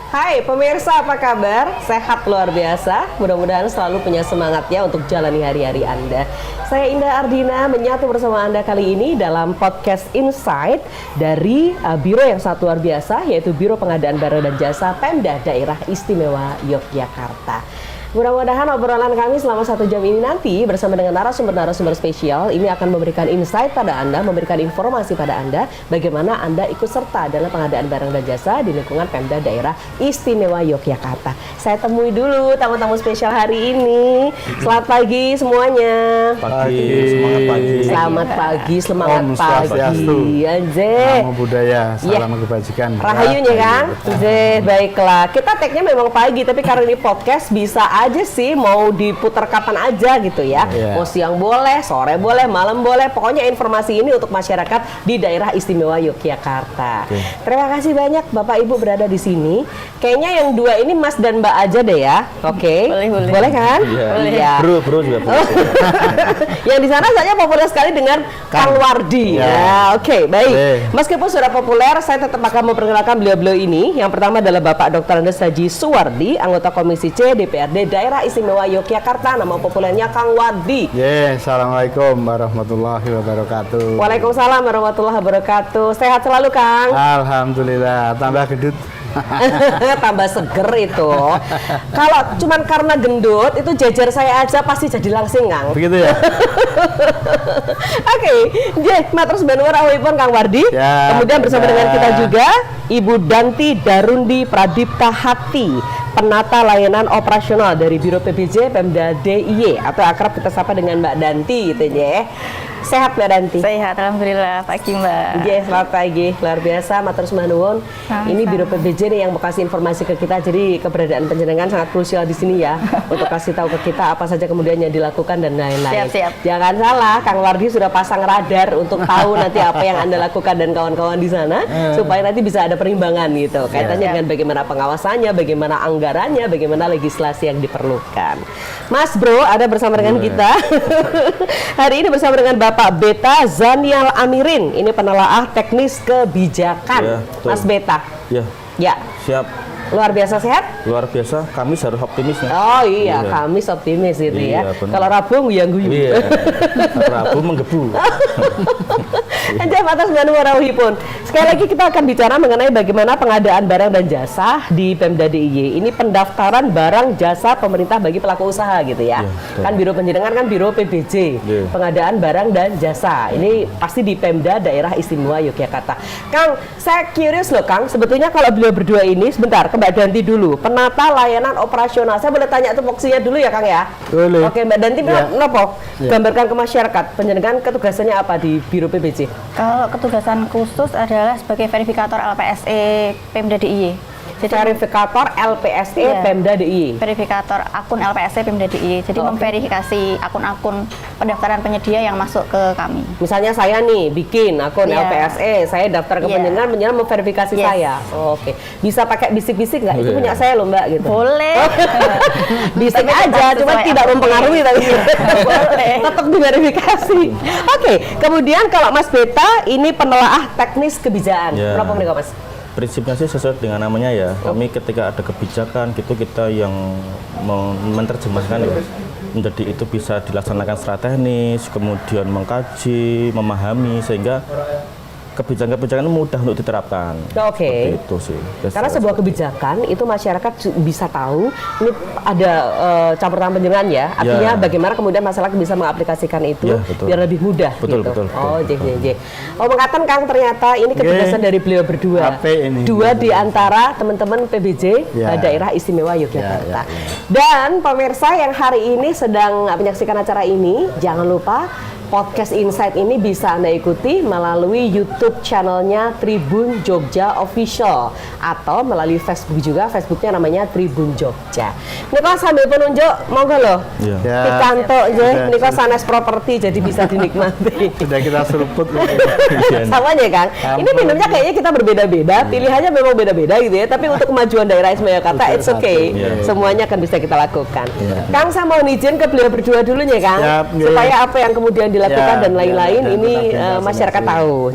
Hai pemirsa, apa kabar? Sehat luar biasa? Mudah-mudahan selalu punya semangat ya untuk jalani hari-hari Anda. Saya Indah Ardina menyatu bersama Anda kali ini dalam podcast Insight dari Biro yang sangat luar biasa, yaitu Biro Pengadaan Barang dan Jasa Pemda Daerah Istimewa Yogyakarta. Mudah-mudahan obrolan kami selama 1 jam ini nanti bersama dengan narasumber-narasumber spesial ini akan memberikan insight pada Anda, memberikan informasi pada Anda bagaimana Anda ikut serta dalam pengadaan barang dan jasa di lingkungan Pemda Daerah Istimewa Yogyakarta. Saya temui dulu tamu-tamu spesial hari ini. Selamat pagi semuanya. Semangat pagi. Selamat pagi, semangat Om pagi. Anjay. Namo budaya, salam kebajikan. Rahayunya kan? Anjay, baiklah. Kita tag-nya memang pagi, tapi karena ini podcast bisa aja sih mau diputar kapan aja gitu ya. Mau siang boleh, sore boleh, malam boleh. Pokoknya informasi ini untuk masyarakat di daerah istimewa Yogyakarta. Terima kasih banyak Bapak Ibu berada di sini. Kayaknya yang dua ini Mas dan Mbak aja deh ya. Boleh kan? Iya. Bro juga boleh. Yang di sana saja populer sekali dengan Kang Wardi. Ya, baik. Meskipun sudah populer, saya tetap akan memperkenalkan beliau-beliau ini. Yang pertama adalah Bapak Dr. Andes Haji Suwardi, anggota Komisi C DPRD Daerah Istimewa Yogyakarta, nama populernya Kang Wardi. Assalamualaikum warahmatullahi wabarakatuh. Waalaikumsalam warahmatullahi wabarakatuh. Sehat selalu, Kang. Alhamdulillah, tambah gendut. Tambah seger itu. Kalau cuman karena gendut itu jajar saya aja pasti jadi langsing, Kang. Begitu ya. Matur nuwun rawuhipun Kang Wardi. Kemudian bersama dengan kita juga Ibu Danti Darundi Pradipta Hati, penata layanan operasional dari Biro PBJ Pemda DIY atau akrab kita sapa dengan Mbak Danti gitu ya. Sehat Mbak Danti? Sehat, alhamdulillah. Pagi Mbak. Selamat pagi. Luar biasa, matur nuwun. Ini Biro PBJ nih yang mau kasih informasi ke kita. Jadi keberadaan penjenengan sangat krusial di sini ya untuk kasih tahu ke kita apa saja kemudian yang dilakukan dan lain-lain. Siap. Jangan salah, Kang Wardi sudah pasang radar untuk tahu nanti apa yang Anda lakukan dan kawan-kawan di sana supaya nanti bisa ada perimbangan gitu. Kaitannya dengan bagaimana pengawasannya, bagaimana anggarannya, bagaimana legislasi yang diperlukan. Mas Bro ada bersama dengan kita. Hari ini bersama dengan Bapak Beta Zanial Amirin, ini penelaah teknis kebijakan. Mas Beta. Ya. Siap. Luar biasa sehat? Luar biasa, Kamis harus optimis ya. Oh iya, Kamis optimis gitu ya. Kalau Rabu guyang-guyu. Rabu menggebu. Anjay, atas rawuhipun. Sekali lagi kita akan bicara mengenai bagaimana pengadaan barang dan jasa di Pemda DIY. Ini pendaftaran barang jasa pemerintah bagi pelaku usaha gitu ya. Kan Biro Penjenengan kan Biro PBJ, pengadaan barang dan jasa. Ini pasti di Pemda Daerah Istimewa Yogyakarta. Kang, saya curious loh Kang, sebetulnya kalau beliau berdua ini sebentar Mbak Danti dulu, penata layanan operasional. Saya boleh tanya tupoksinya dulu ya Kang ya? Boleh. Oke, Mbak Danti nopo? Gambarkan ke masyarakat, penjenengan ketugasannya apa di Biro PBJ? Kalau ketugasan khusus adalah sebagai verifikator LPSE Pemda DIY. Jadi verifikator LPSE Pemda DIY. Verifikator akun LPSE Pemda DIY. Jadi memverifikasi akun-akun pendaftaran penyedia yang masuk ke kami. Misalnya saya nih bikin akun LPSE, saya daftar ke penjenengan memverifikasi saya. Bisa pakai bisik-bisik nggak? Itu punya saya loh Mbak gitu. Boleh. Bisik aja, cuma tidak mempengaruhi tapi. Boleh. Tetap diverifikasi. Kemudian kalau Mas Beta ini penelaah teknis kebijakan. Berapa menit Mas? Prinsipnya sih sesuai dengan namanya ya. Kami ketika ada kebijakan gitu kita yang menerjemahkan ya menjadi itu bisa dilaksanakan secara teknis, kemudian mengkaji, memahami sehingga kebijakan-kebijakan mudah untuk diterapkan. Seperti itu sih. Karena sebuah kebijakan itu masyarakat bisa tahu ini ada campur tangan penjenengan ya. Artinya bagaimana kemudian masyarakat bisa mengaplikasikan itu biar lebih mudah. Betul. Mengatakan Kang ternyata ini kebijakan dari beliau berdua. Dua di antara teman-teman PBJ Daerah Istimewa Yogyakarta. Dan pemirsa yang hari ini sedang menyaksikan acara ini, jangan lupa podcast Insight ini bisa Anda ikuti melalui YouTube channelnya Tribun Jogja Official atau melalui Facebook juga, Facebooknya namanya Tribun Jogja. Niko sambil penunjuk, monggo loh. Pikanto je, niko sanes properti jadi bisa dinikmati. Sudah kita seruput. Sama aja Kang. Ini minumnya kayaknya kita berbeda-beda, pilihannya memang beda-beda gitu ya. Tapi untuk kemajuan daerah Istimewa Yogyakarta, it's okay. Semuanya akan bisa kita lakukan. Kang, saya mau izin ke beliau berdua dulu nih Kang, supaya apa yang kemudian dilakukan dan lain-lain ini masyarakat tahu.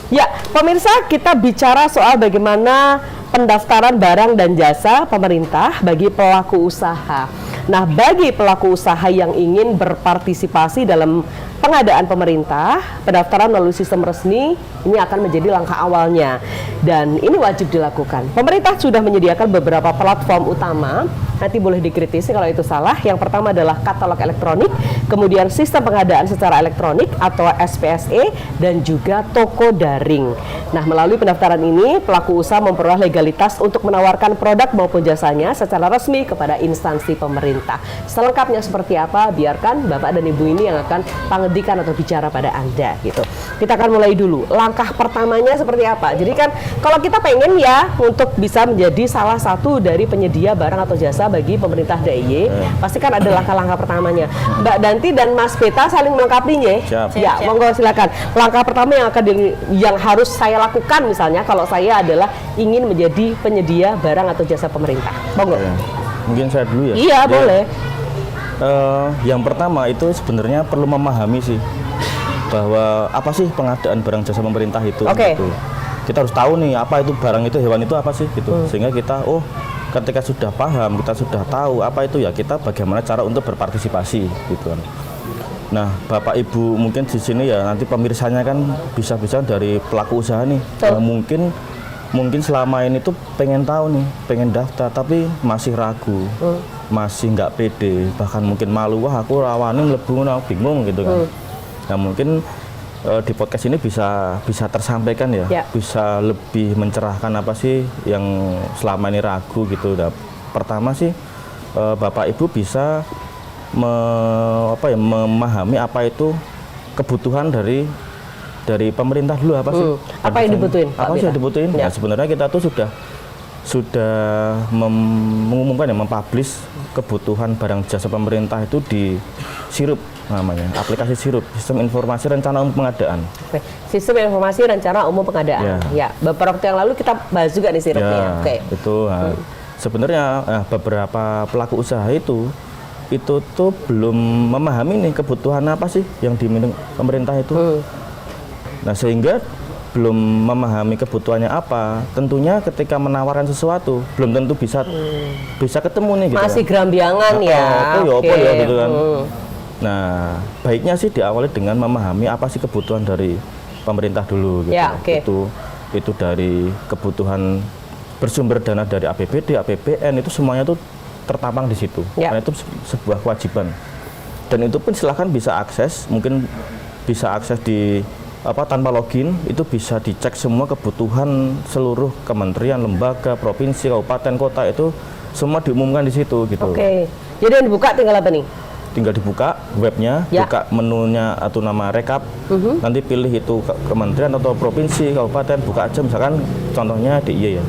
Ya, pemirsa, kita bicara soal bagaimana pendaftaran barang dan jasa pemerintah bagi pelaku usaha. Nah, bagi pelaku usaha yang ingin berpartisipasi dalam pengadaan pemerintah, pendaftaran melalui sistem resmi ini akan menjadi langkah awalnya. Dan ini wajib dilakukan. Pemerintah sudah menyediakan beberapa platform utama, nanti boleh dikritisi kalau itu salah. Yang pertama adalah katalog elektronik, kemudian sistem pengadaan secara elektronik atau SPSE, dan juga toko daring. Nah, melalui pendaftaran ini, pelaku usaha memperoleh legalitas untuk menawarkan produk maupun jasanya secara resmi kepada instansi pemerintah. Selengkapnya seperti apa, biarkan Bapak dan Ibu ini yang akan pangedikan atau bicara pada Anda gitu. Kita akan mulai dulu. Langkah pertamanya seperti apa? Jadi kan kalau kita pengen ya untuk bisa menjadi salah satu dari penyedia barang atau jasa bagi pemerintah DIY, pasti kan ada langkah-langkah pertamanya. Mbak Danti dan Mas Beta saling melengkapi ya. Ya, monggo silakan. Langkah pertama yang harus saya lakukan misalnya kalau saya adalah ingin menjadi penyedia barang atau jasa pemerintah. Monggo. Mungkin saya dulu ya. Iya, boleh. Yang pertama itu sebenarnya perlu memahami sih bahwa apa sih pengadaan barang jasa pemerintah itu. Gitu. Kita harus tahu nih apa itu barang itu, hewan itu apa sih gitu. Sehingga kita ketika sudah paham, kita sudah tahu apa itu ya, kita bagaimana cara untuk berpartisipasi gitu kan. Nah, Bapak Ibu mungkin di sini ya nanti pemirsanya kan bisa-bisa dari pelaku usaha nih. Mungkin selama ini tuh pengen tahu nih, pengen daftar tapi masih ragu. Masih nggak pede, bahkan mungkin malu, wah aku rawani mlebu bingung gitu kan. Nah, mungkin di podcast ini bisa tersampaikan ya, bisa lebih mencerahkan apa sih yang selama ini ragu gitu. Nah, pertama sih Bapak Ibu bisa memahami apa itu kebutuhan dari pemerintah dulu apa sih? Apa yang dibutuhin? Apa sih yang dibutuhin? Ya. Nah, sebenarnya kita tuh sudah mengumumkan ya, mempublish kebutuhan barang jasa pemerintah itu di SIRUP namanya, aplikasi SIRUP, Sistem Informasi Rencana Umum Pengadaan. Sistem Informasi Rencana Umum Pengadaan. Ya, beberapa waktu yang lalu kita bahas juga di SIRUP-nya. Itu sebenarnya beberapa pelaku usaha itu tuh belum memahami nih kebutuhan apa sih yang dimiliki pemerintah itu. Nah, sehingga belum memahami kebutuhannya apa, tentunya ketika menawarkan sesuatu belum tentu bisa ketemu nih gitu. Masih gerambiangan ya. Ya gitu kan. Nah, baiknya sih diawali dengan memahami apa sih kebutuhan dari pemerintah dulu gitu. Ya, Itu dari kebutuhan bersumber dana dari APBD, APBN, itu semuanya tuh tertampang di situ. Karena itu sebuah kewajiban. Dan itu pun silahkan bisa akses, mungkin bisa akses di tanpa login, itu bisa dicek semua kebutuhan seluruh kementerian, lembaga, provinsi, kabupaten, kota, itu semua diumumkan di situ gitu. Jadi yang dibuka tinggal apa nih? Tinggal dibuka webnya, buka menunya atau nama rekap, nanti pilih itu kementerian atau provinsi, kabupaten, buka aja misalkan contohnya DIY ya.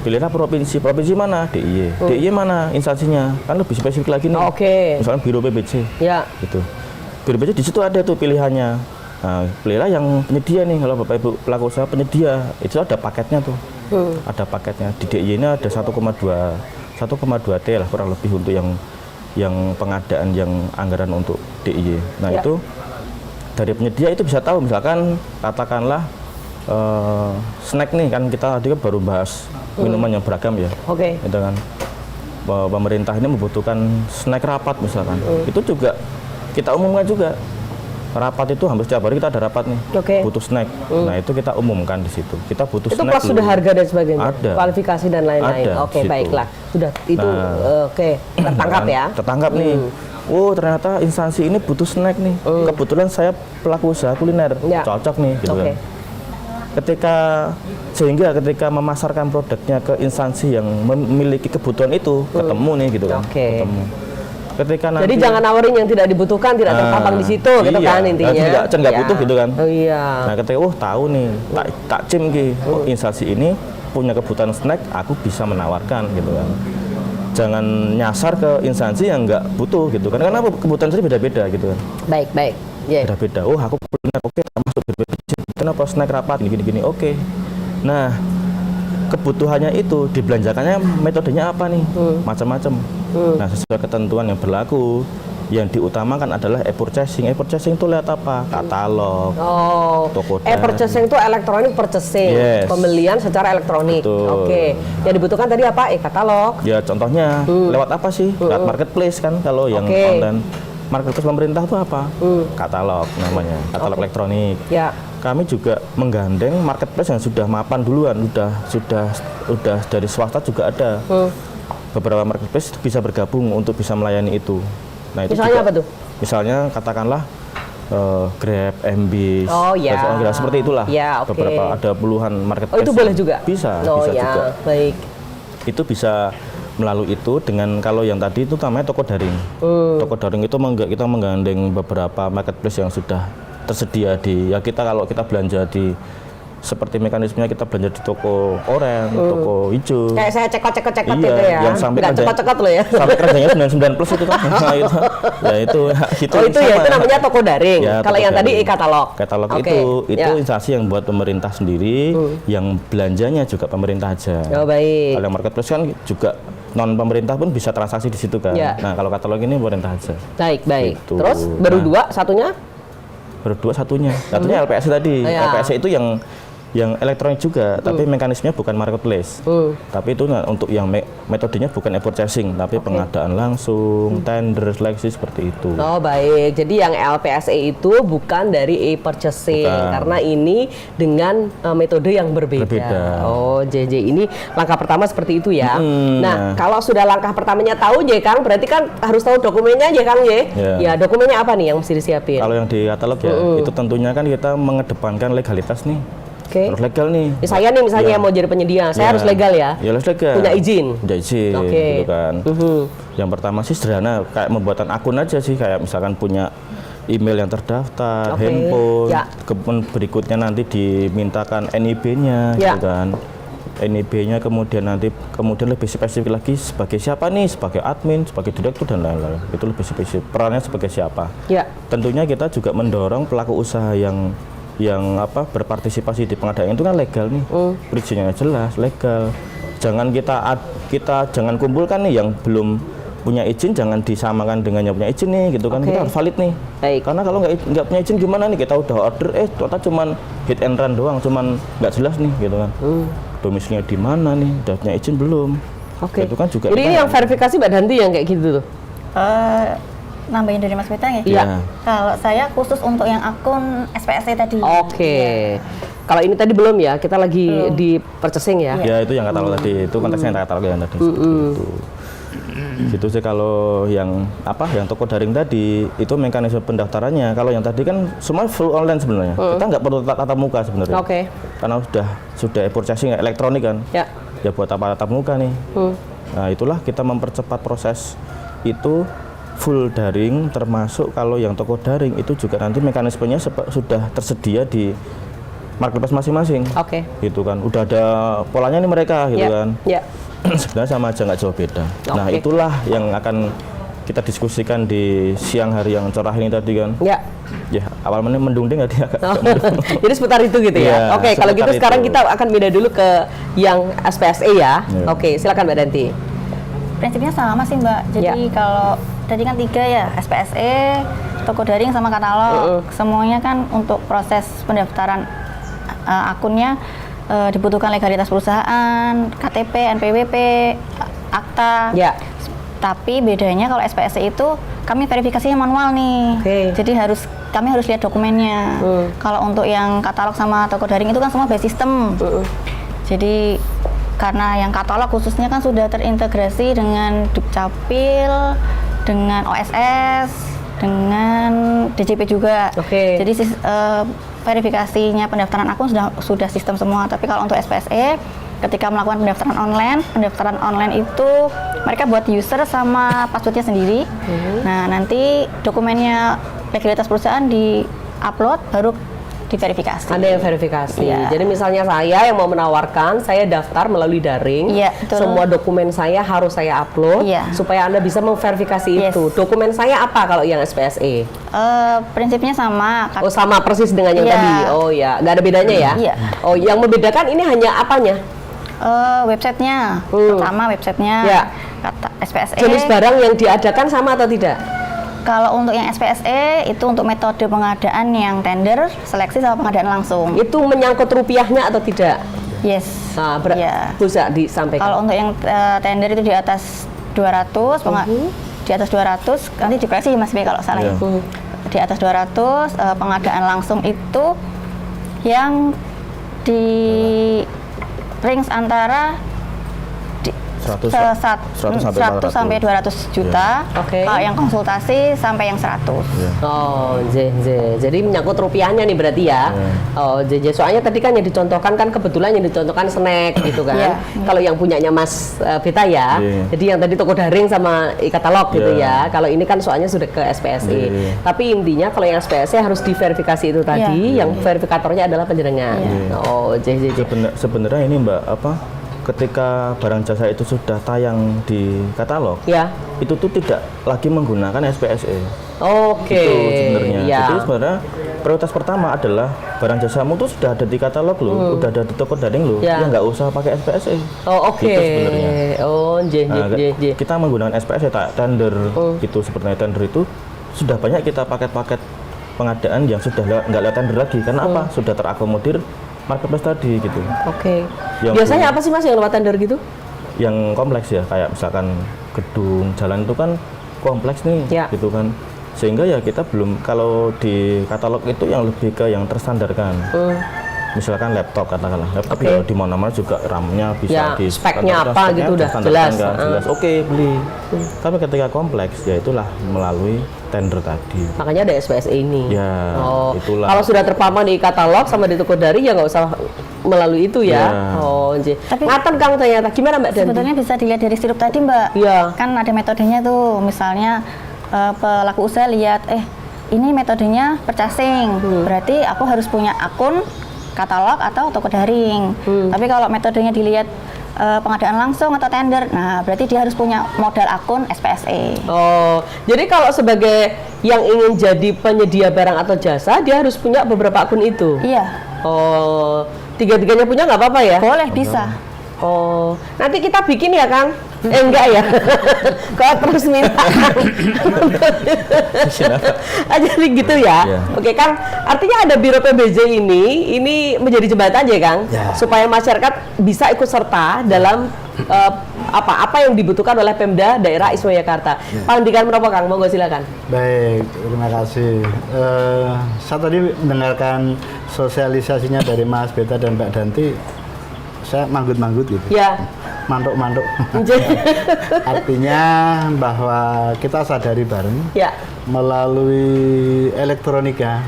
Pilihlah provinsi mana? DIY. DIY mana instansinya? Kan lebih spesifik lagi nih. Misalkan Biro PBC. Gitu. Biro PBC di situ ada tuh pilihannya. Nah, pilihlah yang penyedia nih, kalau Bapak Ibu pelaku usaha penyedia, itu ada paketnya tuh. Ada paketnya. Di DIY ini ada 1,2 T lah kurang lebih untuk yang pengadaan yang anggaran untuk DIY. Nah, itu dari penyedia itu bisa tahu, misalkan katakanlah snack nih, kan kita tadi baru bahas minuman yang beragam ya. Gitu kan. Pemerintah ini membutuhkan snack rapat misalkan. Itu juga kita umumkan juga. Rapat itu hampir setiap hari kita ada rapat nih, butuh snack. Nah, itu kita umumkan di situ. Kita butuh snack. Itu plus sudah harga dan sebagainya, ada, kualifikasi dan lain-lain. Baiklah, sudah itu tertangkap ya. Tertangkap nih. Ternyata instansi ini butuh snack nih. Kebetulan saya pelaku usaha kuliner, cocok nih, gitu kan. Ketika memasarkan produknya ke instansi yang memiliki kebutuhan itu, ketemu nih, gitu kan. Ketemu. Jadi jangan nawarin yang tidak dibutuhkan, tidak terpampang di situ, gitu kan intinya. Nggak butuh gitu kan. Nah, ketika tahu nih, tak cim instansi ini punya kebutuhan snack, aku bisa menawarkan gitu kan. Jangan nyasar ke instansi yang nggak butuh gitu kan. Karena kebutuhan sendiri beda-beda gitu kan. Baik. Beda-beda. Aku kuliner, termasuk BPJS. Kenapa snack rapat gini-gini? Nah, kebutuhannya itu dibelanjakannya metodenya apa nih? Macam-macam. Nah, sesuai ketentuan yang berlaku Yang diutamakan adalah e-purchasing. E-purchasing itu lihat apa? Katalog, toko dan. E-purchasing itu electronic purchasing, pembelian secara elektronik. Oke. Yang dibutuhkan tadi apa? E-katalog. Ya contohnya lewat apa sih? Lewat marketplace kan kalau yang online. Marketplace pemerintah itu apa? Katalog namanya, katalog elektronik. Ya. Kami juga menggandeng marketplace yang sudah mapan duluan, sudah dari swasta juga ada. Beberapa marketplace bisa bergabung untuk bisa melayani itu. Nah, itu misalnya juga, apa tuh? Misalnya katakanlah Grab, MBIS, seperti itulah. Ya, beberapa ada puluhan marketplace. Itu boleh juga? Bisa juga. Baik. Itu bisa melalui itu dengan kalau yang tadi itu namanya toko daring. Toko daring itu kita menggandeng beberapa marketplace yang sudah tersedia di kita kalau kita belanja di seperti mekanismenya kita belanja di toko oranye, toko hijau. Kayak saya cekot itu ya. Yang sampai cekot loh ya. Sampai kerjanya 99 plus itu kan. Nah, itu ya itu namanya toko daring. Ya, kalau yang tadi e-katalog. Katalog itu instansi yang buat pemerintah sendiri, yang belanjanya juga pemerintah aja. Oh, baik. Kalau yang marketplace kan juga non pemerintah pun bisa transaksi di situ kan. Ya. Nah, kalau katalog ini pemerintah aja. Baik. Gitu. Terus baru satunya LPS tadi. LPS itu yang elektronik juga, tapi mekanismenya bukan marketplace. Tapi itu untuk yang metodenya bukan e-purchasing, tapi pengadaan langsung, tender, seleksi seperti itu. Oh, baik. Jadi yang LPSE itu bukan dari e-purchasing karena ini dengan metode yang berbeda. Oh, JJ ini langkah pertama seperti itu ya. Nah, kalau sudah langkah pertamanya tahu J Kang, berarti kan harus tahu dokumennya J Kang J. Ya, dokumennya apa nih yang mesti disiapin? Kalau yang di katalog ya, itu tentunya kan kita mengedepankan legalitas nih. Harus legal nih. Saya nih misalnya yang mau jadi penyedia, saya harus legal ya? Ya harus legal. Punya izin? Gitu kan. Yang pertama sih sederhana, kayak membuatan akun aja sih, kayak misalkan punya email yang terdaftar, handphone, kemudian berikutnya nanti dimintakan NIB-nya, gitu kan. NIB-nya kemudian lebih spesifik lagi sebagai siapa nih, sebagai admin, sebagai direktur dan lain-lain. Itu lebih spesifik, perannya sebagai siapa. Tentunya kita juga mendorong pelaku usaha yang berpartisipasi di pengadaan itu kan legal nih, perizinannya jelas, legal. Jangan kita jangan kumpulkan nih yang belum punya izin, jangan disamakan dengan yang punya izin nih, gitu kan. Kita harus valid nih. Karena kalau nggak punya izin gimana nih, kita udah order, ternyata cuman hit and run doang, cuman nggak jelas nih, gitu kan. Domisilinya di mana nih, udah punya izin belum? Itu kan juga. Jadi ini yang verifikasi Mbak Danti yang kayak gitu tuh? Nambahin dari Mas Mita ya? Iya. Kalau saya khusus untuk yang akun SPSE tadi. Kalau ini tadi belum ya, kita lagi di purchasing ya? Ya, itu yang katalog tadi, itu konteksnya yang katalog yang tadi. Gitu sih kalau yang toko daring tadi, itu mekanisme pendaftarannya. Kalau yang tadi kan semua full online sebenarnya. Kita nggak perlu tatap muka sebenarnya. Karena sudah e-purchasing elektronik kan. Ya buat apa tatap muka nih. Nah, itulah kita mempercepat proses itu full daring, termasuk kalau yang toko daring itu juga nanti mekanismenya sudah tersedia di marketplace masing-masing. Gitu kan. Udah ada polanya nih mereka gitu kan. Sebenarnya sama aja, nggak jauh beda. Nah, itulah yang akan kita diskusikan di siang hari yang cerah ini tadi kan. Ya, awalnya mendung deh nggak dia. Jadi seputar itu gitu ya. Kalau gitu itu. Sekarang kita akan pindah dulu ke yang SPSE ya. Silakan Mbak Danti. Prinsipnya sama sih Mbak. Jadi kalau tadi kan 3 ya, SPSE, toko daring sama katalog. Semuanya kan untuk proses pendaftaran akunnya dibutuhkan legalitas perusahaan, KTP, NPWP, akta. Tapi bedanya kalau SPSE itu kami verifikasinya manual nih. Jadi kami harus lihat dokumennya. Kalau untuk yang katalog sama toko daring itu kan semua by system. Jadi karena yang katalog khususnya kan sudah terintegrasi dengan Dukcapil, dengan OSS, dengan DJP juga. Jadi verifikasinya pendaftaran akun sudah sistem semua. Tapi kalau untuk SPSE, ketika melakukan pendaftaran online itu mereka buat user sama passwordnya sendiri. Nah, nanti dokumennya legalitas perusahaan di-upload baru diverifikasi. Ada yang verifikasi. Jadi misalnya saya yang mau menawarkan, saya daftar melalui daring. Semua dokumen saya harus saya upload supaya Anda bisa memverifikasi itu. Dokumen saya apa kalau yang SPSE? Prinsipnya sama. Sama persis dengan yang tadi. Nggak ada bedanya ya? Yang membedakan ini hanya apanya? Websitenya. Pertama websitenya. Kata SPSE. Jenis barang yang diadakan sama atau tidak? Kalau untuk yang SPSE itu untuk metode pengadaan yang tender, seleksi sama pengadaan langsung. Itu menyangkut rupiahnya atau tidak? Yes. Nah, bisa disampaikan. Kalau untuk yang tender itu di atas 200, di atas 200 nanti dikoreksi Mas B kalau salah. Di atas 200 pengadaan langsung itu yang di range antara 100 sampai 200 juta. Kalau yang konsultasi sampai yang 100. Oh, jadi menyangkut rupiahnya nih berarti ya. Oh, soalnya tadi kan yang dicontohkan kan kebetulan yang dicontohkan snack gitu kan. Kalau yang punyanya Mas Vita ya. Jadi yang tadi toko daring sama e-katalog gitu ya. Kalau ini kan soalnya sudah ke SPSE. Tapi intinya kalau yang SPSE harus diverifikasi itu tadi, yang verifikatornya adalah penjenengan. Oh, sebenarnya ini Mbak ketika barang jasa itu sudah tayang di katalog, itu tuh tidak lagi menggunakan SPSE. Itu sebenarnya. Jadi sebenarnya prioritas pertama adalah barang jasamu tuh sudah ada di katalog loh, udah ada di toko daring loh, ya nggak usah pakai SPSE. Gitu sebenarnya. Kita menggunakan SPSE tender, itu sebenarnya tender itu sudah banyak kita paket-paket pengadaan yang sudah nggak lewat tender lagi. Karena apa? Sudah terakomodir marketplace tadi gitu. Biasanya apa sih Mas yang lewat tender gitu? Yang kompleks ya, kayak misalkan gedung, jalan itu kan kompleks nih, gitu kan. Sehingga ya kita belum, kalau di katalog itu yang lebih ke yang terstandarkan. Misalkan laptop, katakanlah laptop ya di mana-mana juga RAM-nya bisa di speknya apa gitu udah jelas. Beli. Tapi ketika kompleks ya itulah melalui tender tadi. Makanya ada SPSE ini. Itulah. Kalau sudah terpampang di katalog sama di toko daring ya nggak usah melalui itu ya. Tapi ngaten Kang ternyata. Gimana Mbak Danti? Sebetulnya bisa dilihat dari sirup tadi Mbak. Kan ada metodenya tuh. Misalnya pelaku usaha lihat, ini metodenya purchasing. Berarti aku harus punya akun katalog atau toko daring. Tapi kalau metodenya dilihat pengadaan langsung atau tender, nah berarti dia harus punya modal akun SPSE. Jadi kalau sebagai yang ingin jadi penyedia barang atau jasa, dia harus punya beberapa akun itu? Iya. Tiga-tiganya punya nggak apa-apa ya? Boleh, bisa. Nanti kita bikin ya Kang? Enggak ya? Kok terus minta? Jadi gitu ya? Oke Kang, artinya ada Biro PBJ ini menjadi jembatan ya Kang? Supaya masyarakat bisa ikut serta dalam apa yang dibutuhkan oleh Pemda Daerah Istimewa Yogyakarta. Pandikan berapa Kang? Monggo silakan. Baik, terima kasih. Saya tadi mendengarkan sosialisasinya dari Mas Beta dan Mbak Danti. Saya manggut-manggut gitu. Mantuk-mantuk. Artinya bahwa kita sadari bareng melalui elektronika.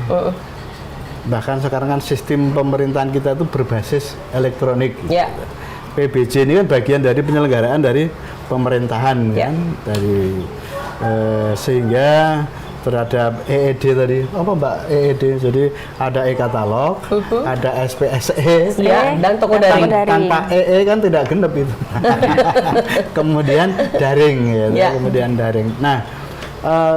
Bahkan sekarang kan sistem pemerintahan kita itu berbasis elektronik. Gitu. PBJ ini kan bagian dari penyelenggaraan dari pemerintahan kan, sehingga terhadap EED tadi, apa Mbak EED? Jadi ada e-katalog, ada SPSE, dan toko daring. Tanpa EE kan tidak genep itu. Kemudian daring, kemudian daring. Nah,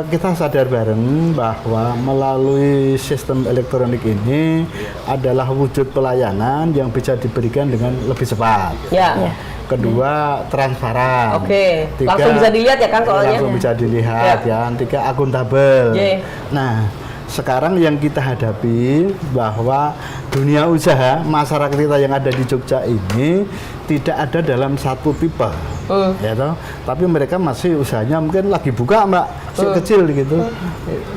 kita sadar bareng bahwa melalui sistem elektronik ini adalah wujud pelayanan yang bisa diberikan dengan lebih cepat. Kedua, transparan. Tiga, langsung bisa dilihat ya Kang soalnya. Langsung bisa dilihat ya. Tiga, akuntabel. Nah, sekarang yang kita hadapi bahwa dunia usaha masyarakat kita yang ada di Jogja ini tidak ada dalam satu tipe, ya toh. Tapi mereka masih usahanya mungkin lagi buka Mbak, kecil gitu.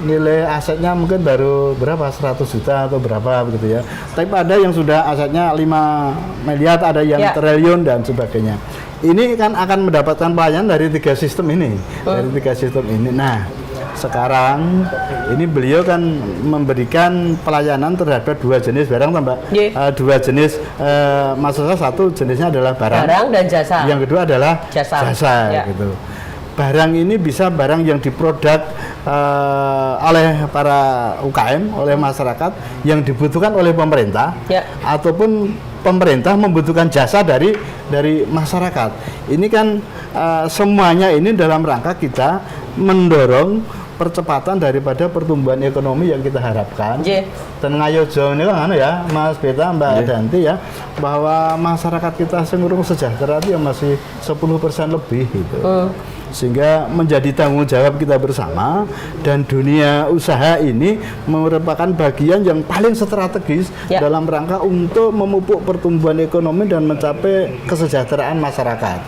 Nilai asetnya mungkin baru berapa, 100 juta atau berapa begitu ya. Tapi ada yang sudah asetnya 5 miliar, ada yang triliun dan sebagainya. Ini kan akan mendapatkan pelayanan dari 3 sistem ini, Nah, sekarang ini beliau kan memberikan pelayanan terhadap 2 jenis barang, Mbak. 2 jenis, maksudnya satu jenisnya adalah barang dan jasa. Yang kedua adalah jasa gitu. Barang ini bisa barang yang diproduk oleh para UKM, oleh masyarakat yang dibutuhkan oleh pemerintah, ataupun pemerintah membutuhkan jasa dari masyarakat. Ini kan semuanya ini dalam rangka kita mendorong percepatan daripada pertumbuhan ekonomi yang kita harapkan. Dan ngayojo ini kan ya Mas Beta, Mbak Danti ya, bahwa masyarakat kita cenderung sejahtera itu yang masih 10% lebih gitu. sehingga menjadi tanggung jawab kita bersama, dan dunia usaha ini merupakan bagian yang paling strategis dalam rangka untuk memupuk pertumbuhan ekonomi dan mencapai kesejahteraan masyarakat.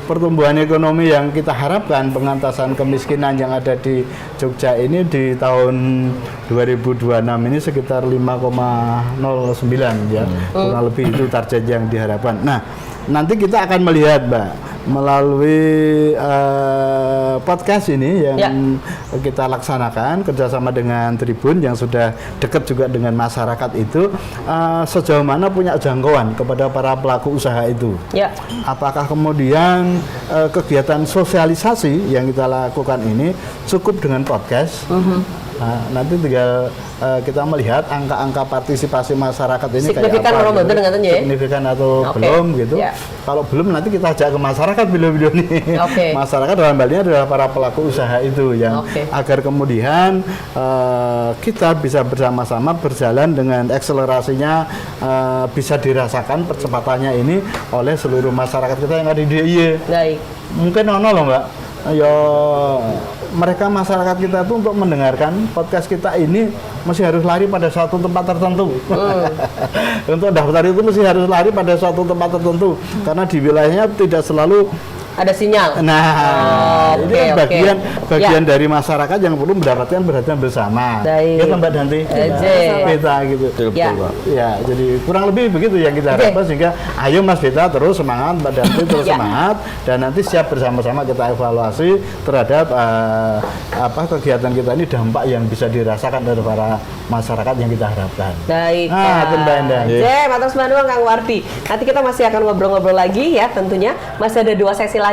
Pertumbuhan ekonomi yang kita harapkan, pengentasan kemiskinan yang ada di Jogja ini di tahun 2026 ini sekitar 5,09 ya, kurang lebih itu target yang diharapkan. Nah, nanti kita akan melihat, Mbak, melalui podcast ini yang kita laksanakan kerjasama dengan Tribun yang sudah dekat juga dengan masyarakat itu, sejauh mana punya jangkauan kepada para pelaku usaha itu. Apakah kemudian kegiatan sosialisasi yang kita lakukan ini cukup dengan podcast? Nanti tinggal kita melihat angka-angka partisipasi masyarakat ini signifikan kayak apa, gitu. Signifikan atau belum gitu. Kalau belum nanti kita ajak ke masyarakat video-video ini. Masyarakat dalam hal ini adalah para pelaku usaha itu yang agar kemudian kita bisa bersama-sama berjalan dengan akselerasinya bisa dirasakan percepatannya ini oleh seluruh masyarakat kita yang ada di DIY. Mungkin loh Mbak, ya mereka masyarakat kita itu untuk mendengarkan podcast kita ini masih harus lari pada suatu tempat tertentu. Untuk daftar itu mesti harus lari pada suatu tempat tertentu karena di wilayahnya tidak selalu ada sinyal. Nah, ini kan bagian dari masyarakat yang perlu mendapatkan perhatian bersama. Gitu Mbak Danti. Beta gitu. Ya, jadi kurang lebih begitu yang kita harapkan, sehingga ayo Mas Beta terus semangat, Mbak Danti terus semangat, dan nanti siap bersama-sama kita evaluasi terhadap kegiatan kita ini, dampak yang bisa dirasakan dari para masyarakat yang kita harapkan. Baik. Mbak Endang. Matur nuwun Kang Wardi. Nanti kita masih akan ngobrol-ngobrol lagi ya, tentunya masih ada 2 sesi lagi.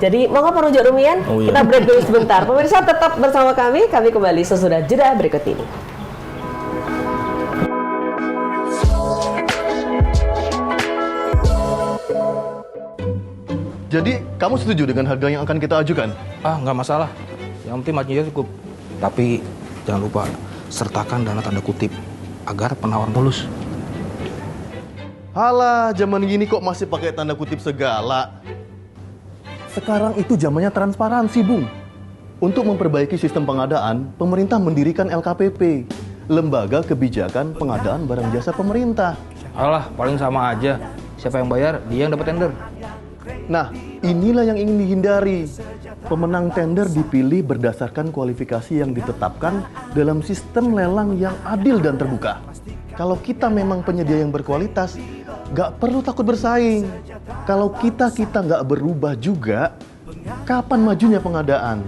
Jadi monggo Pak Rumian, kita break dulu sebentar. Pemirsa tetap bersama kami kembali sesudah jeda berikut ini. Jadi kamu setuju dengan harga yang akan kita ajukan? Nggak masalah. Yang penting marginnya cukup. Tapi jangan lupa sertakan dana tanda kutip agar penawar mulus. Halah, zaman gini kok masih pakai tanda kutip segala? Sekarang itu zamannya transparansi, Bung. Untuk memperbaiki sistem pengadaan, pemerintah mendirikan LKPP, Lembaga Kebijakan Pengadaan Barang Jasa Pemerintah. Alah, paling sama aja. Siapa yang bayar, dia yang dapat tender. Nah, inilah yang ingin dihindari. Pemenang tender dipilih berdasarkan kualifikasi yang ditetapkan dalam sistem lelang yang adil dan terbuka. Kalau kita memang penyedia yang berkualitas, nggak perlu takut bersaing. Kalau kita nggak berubah juga, kapan majunya pengadaan?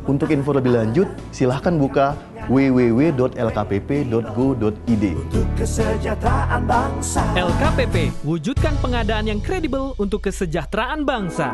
Untuk info lebih lanjut, silahkan buka www.lkpp.go.id. Untuk kesejahteraan bangsa. LKPP, wujudkan pengadaan yang kredibel untuk kesejahteraan bangsa.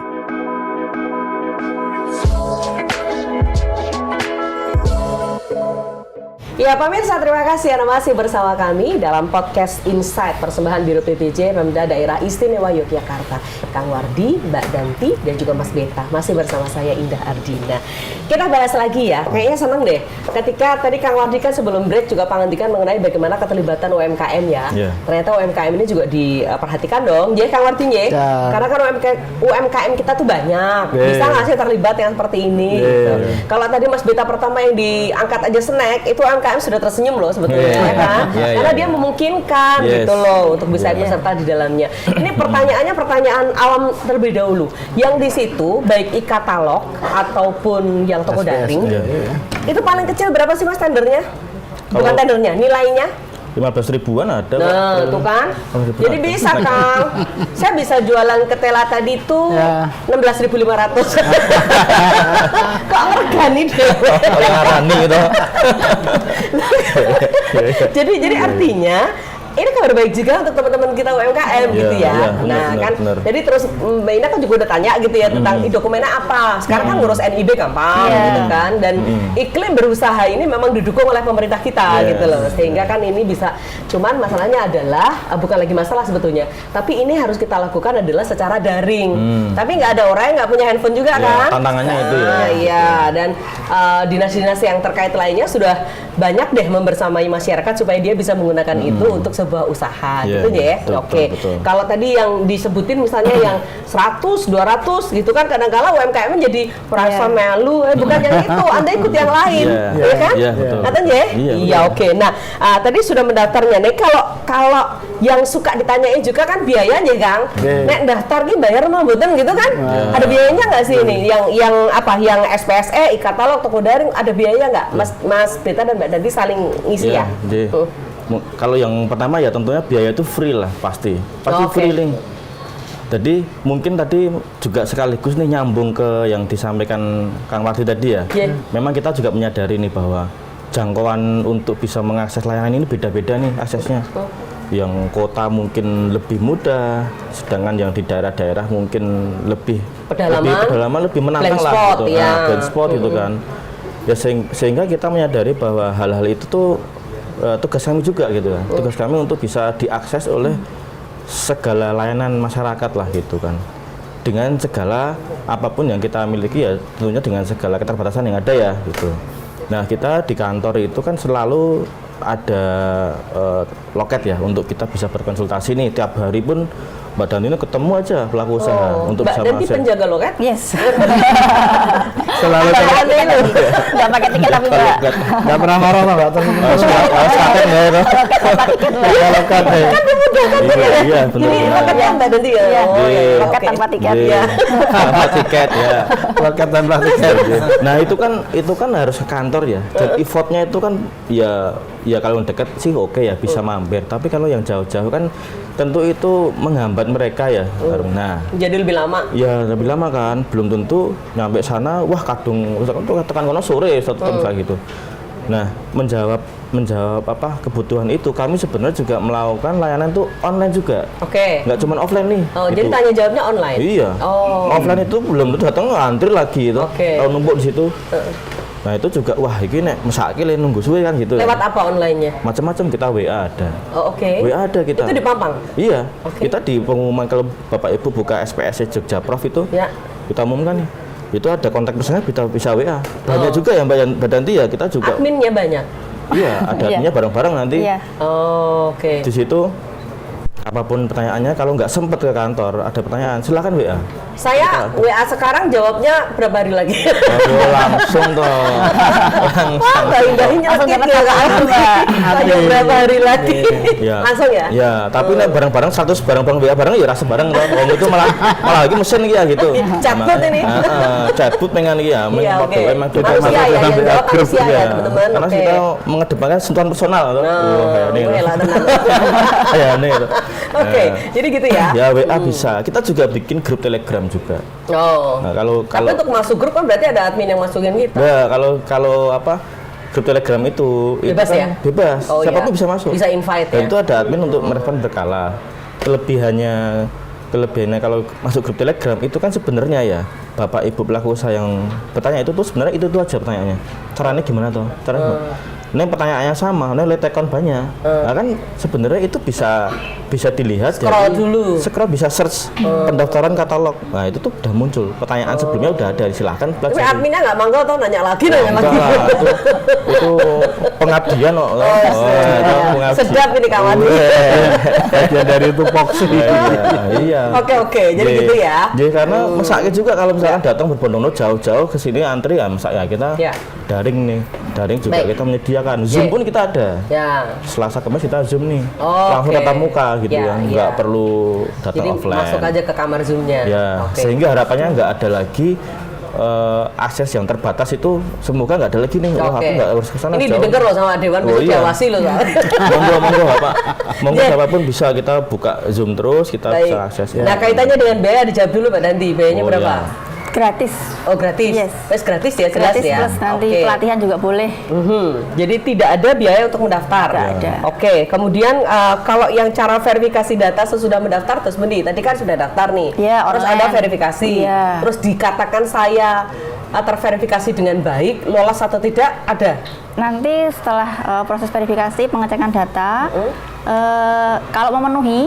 Ya pemirsa, terima kasih Anda masih bersama kami dalam podcast Insight persembahan Biro PPJ Pemda Daerah Istimewa Yogyakarta. Kang Wardi, Mbak Danti, dan juga Mas Beta masih bersama saya Indah Ardina. Kita bahas lagi ya, kayaknya seneng deh ketika tadi Kang Wardi kan sebelum break juga pangandikan mengenai bagaimana keterlibatan UMKM ya. Ternyata UMKM ini juga diperhatikan dong, jadi Kang Wardi karena kan UMKM kita tuh banyak, bisa nggak sih terlibat yang seperti ini? Gitu. Kalau tadi Mas Beta pertama yang diangkat aja snack, itu UMKM sudah tersenyum loh sebetulnya, karena dia memungkinkan gitu loh untuk bisa ikut serta di dalamnya. Ini pertanyaannya pertanyaan awam terlebih dahulu. Yang di situ baik e-katalog ataupun yang toko daring, itu paling kecil berapa sih Mas tendernya? Bukan tendernya, nilainya? 15 ribuan ada. Nah, tuh kan. Jadi bisa Kang. Saya bisa jualan ketela tadi tuh 16.500. Kok organik deh. Ngarani gitu. Jadi artinya ini kabar baik juga untuk teman-teman kita UMKM gitu ya. Bener. Jadi terus Mbak Ina kan juga udah tanya gitu ya tentang dokumennya apa. Sekarang kan ngurus NIB gampang gitu kan, dan iklim berusaha ini memang didukung oleh pemerintah kita gitu loh. Sehingga kan ini bisa, cuman masalahnya adalah bukan lagi masalah sebetulnya, tapi ini harus kita lakukan adalah secara daring. Tapi nggak ada orang yang nggak punya handphone juga kan. Tantangannya itu ya. Iya, dan dinas-dinas yang terkait lainnya sudah banyak deh membersamai masyarakat supaya dia bisa menggunakan itu untuk sebuah usaha Yeah, gitu ya. betul. Kalau tadi yang disebutin misalnya yang 100, 200 gitu kan kadang-kala UMKM jadi merasa melu, bukan yang itu, Anda ikut yang lain, ya kan? Katanya ya? Iya, oke. Nah, tadi sudah mendaftarnya nih. Kalau yang suka ditanyain juga kan biayanya, Kang. Nek daftar nih bayar mah mboten gitu kan? Ada biayanya nggak sih ini? Yang SPSE, e-katalog, toko daring ada biaya nggak? Mas Beta dan Mbak Danti saling ngisi ya? Kalau yang pertama ya tentunya biaya itu free lah, pasti free link. Jadi mungkin tadi juga sekaligus nih nyambung ke yang disampaikan Kang Wardi tadi ya. Memang kita juga menyadari nih bahwa jangkauan untuk bisa mengakses layanan ini beda-beda nih aksesnya. Yang kota mungkin lebih mudah, sedangkan yang di daerah-daerah mungkin lebih pedalaman, lebih menantang lah gitu. Blind spot gitu kan. Ya sehingga kita menyadari bahwa hal-hal itu tuh tugas kami juga gitu kan. Tugas kami untuk bisa diakses oleh segala layanan masyarakat lah gitu kan. Dengan segala apapun yang kita miliki ya tentunya dengan segala keterbatasan yang ada ya gitu. Nah, kita di kantor itu kan selalu ada loket ya untuk kita bisa berkonsultasi nih tiap hari pun Mbak Danti ini ketemu aja pelaku usaha untuk Mbak bisa Danti penjaga loket? Yes. Selalu Nggak pakai tiket tapi Mbak. nggak pernah marah Mbak. Kan dimudahkan Iya, benar. Ini loketnya Mbak Danti ya? Loket tanpa tiket. Tanpa tiket ya. Loket tanpa tiket. Nah, itu kan harus ke kantor ya. Dan effortnya itu kan ya kalau dekat sih oke ya bisa mampir. Tapi kalau yang jauh-jauh kan tentu itu menghambat mereka ya. Nah, jadi lebih lama. Ya lebih lama kan, belum tentu nyampe sana. Wah kadung, tekan kono sore satu jam gitu. Nah, menjawab apa kebutuhan itu kami sebenarnya juga melakukan layanan itu online juga. Nggak cuma offline nih. Jadi tanya jawabnya online. Iya. Offline itu belum tentu datang antri lagi itu. Kalau numpuk di situ. Nah itu juga wah ini nek mesake le nunggu suwe kan gitu. Lewat apa online-nya? Macam-macam kita WA ada. WA ada kita. Itu di Pampang? Iya. Kita di pengumuman kalau Bapak Ibu buka SPSE Jogja Prof itu kita umumkan nih. Itu ada kontak personnya bisa WA. Banyak juga ya Mbak Danti ya kita juga. Adminnya banyak. Iya, ada adminnya bareng-bareng nanti. Iya. Di situ apapun pertanyaannya, kalau nggak sempet ke kantor ada pertanyaan silakan WA. Saya WA sekarang jawabnya berapa hari lagi? Langsung toh. Wah, Mbak nyelekit ya Tanya berapa hari lagi? Langsung ya? Ya, tapi nek bareng-bareng 100 bareng-bareng WA bareng ya rasa bareng toh. Wong itu malah lagi mesin iki ya gitu. Chatbot ini. Chatbot pengen iki ya. Manusia ya, yang jawab manusia ya teman-teman. Karena kita mengedepankan sentuhan personal toh. Jadi gitu ya. Ya WA bisa. Kita juga bikin grup Telegram juga. Nah, tapi untuk masuk grup kan berarti ada admin yang masukin kita. Nah, kalau apa grup Telegram itu bebas kan ya? Bebas. Siapapun bisa masuk. Bisa invite Dan ya. itu ada admin untuk merespon berkala. Kelebihannya kalau masuk grup Telegram itu kan sebenarnya ya Bapak Ibu pelaku usaha yang bertanya itu tuh sebenarnya itu aja pertanyaannya. Caranya gimana tuh? Ini pertanyaannya sama, ini letekon banyak. Nah kan sebenarnya itu bisa dilihat scroll bisa search pendaftaran katalog. Nah itu tuh udah muncul. Pertanyaan sebelumnya udah ada, silahkan pelajari. Tapi adminnya nggak mangga atau nanya lagi. Itu pengabdian kok. Sedap ini kawan. Bagian dari itu tupoksi. Iya. Oke, jadi gitu ya. Jadi karena mesake juga kalau misalkan datang berbondong-bondong jauh-jauh ke sini antri ya mesak ya kita daring nih. Daring juga kita menyediakan. Zoom pun kita ada. Selasa Kamis kita Zoom nih. Langsung tatap muka gitu nggak perlu datang jadi offline. Masuk aja ke kamar Zoom-nya. Sehingga harapannya nggak ada lagi akses yang terbatas itu semoga nggak ada lagi nih. Aku nggak harus kesana. Ini didengar loh sama Dewan Diawasi loh. Monggo Bapak. Monggo siapapun bisa kita buka Zoom terus kita bisa akses. Nah kaitannya dengan biaya dijawab dulu Mbak Danti. Biayanya berapa? Gratis. Gratis. Yes. Gratis ya, jelas gratis ya. Plus nanti pelatihan juga boleh. Jadi tidak ada biaya untuk mendaftar. Tidak ada. Kemudian kalau yang cara verifikasi data sesudah mendaftar terus tadi kan sudah daftar nih. Terus ada verifikasi. Terus dikatakan saya terverifikasi dengan baik, lolos atau tidak ada. Nanti setelah proses verifikasi pengecekan data, kalau memenuhi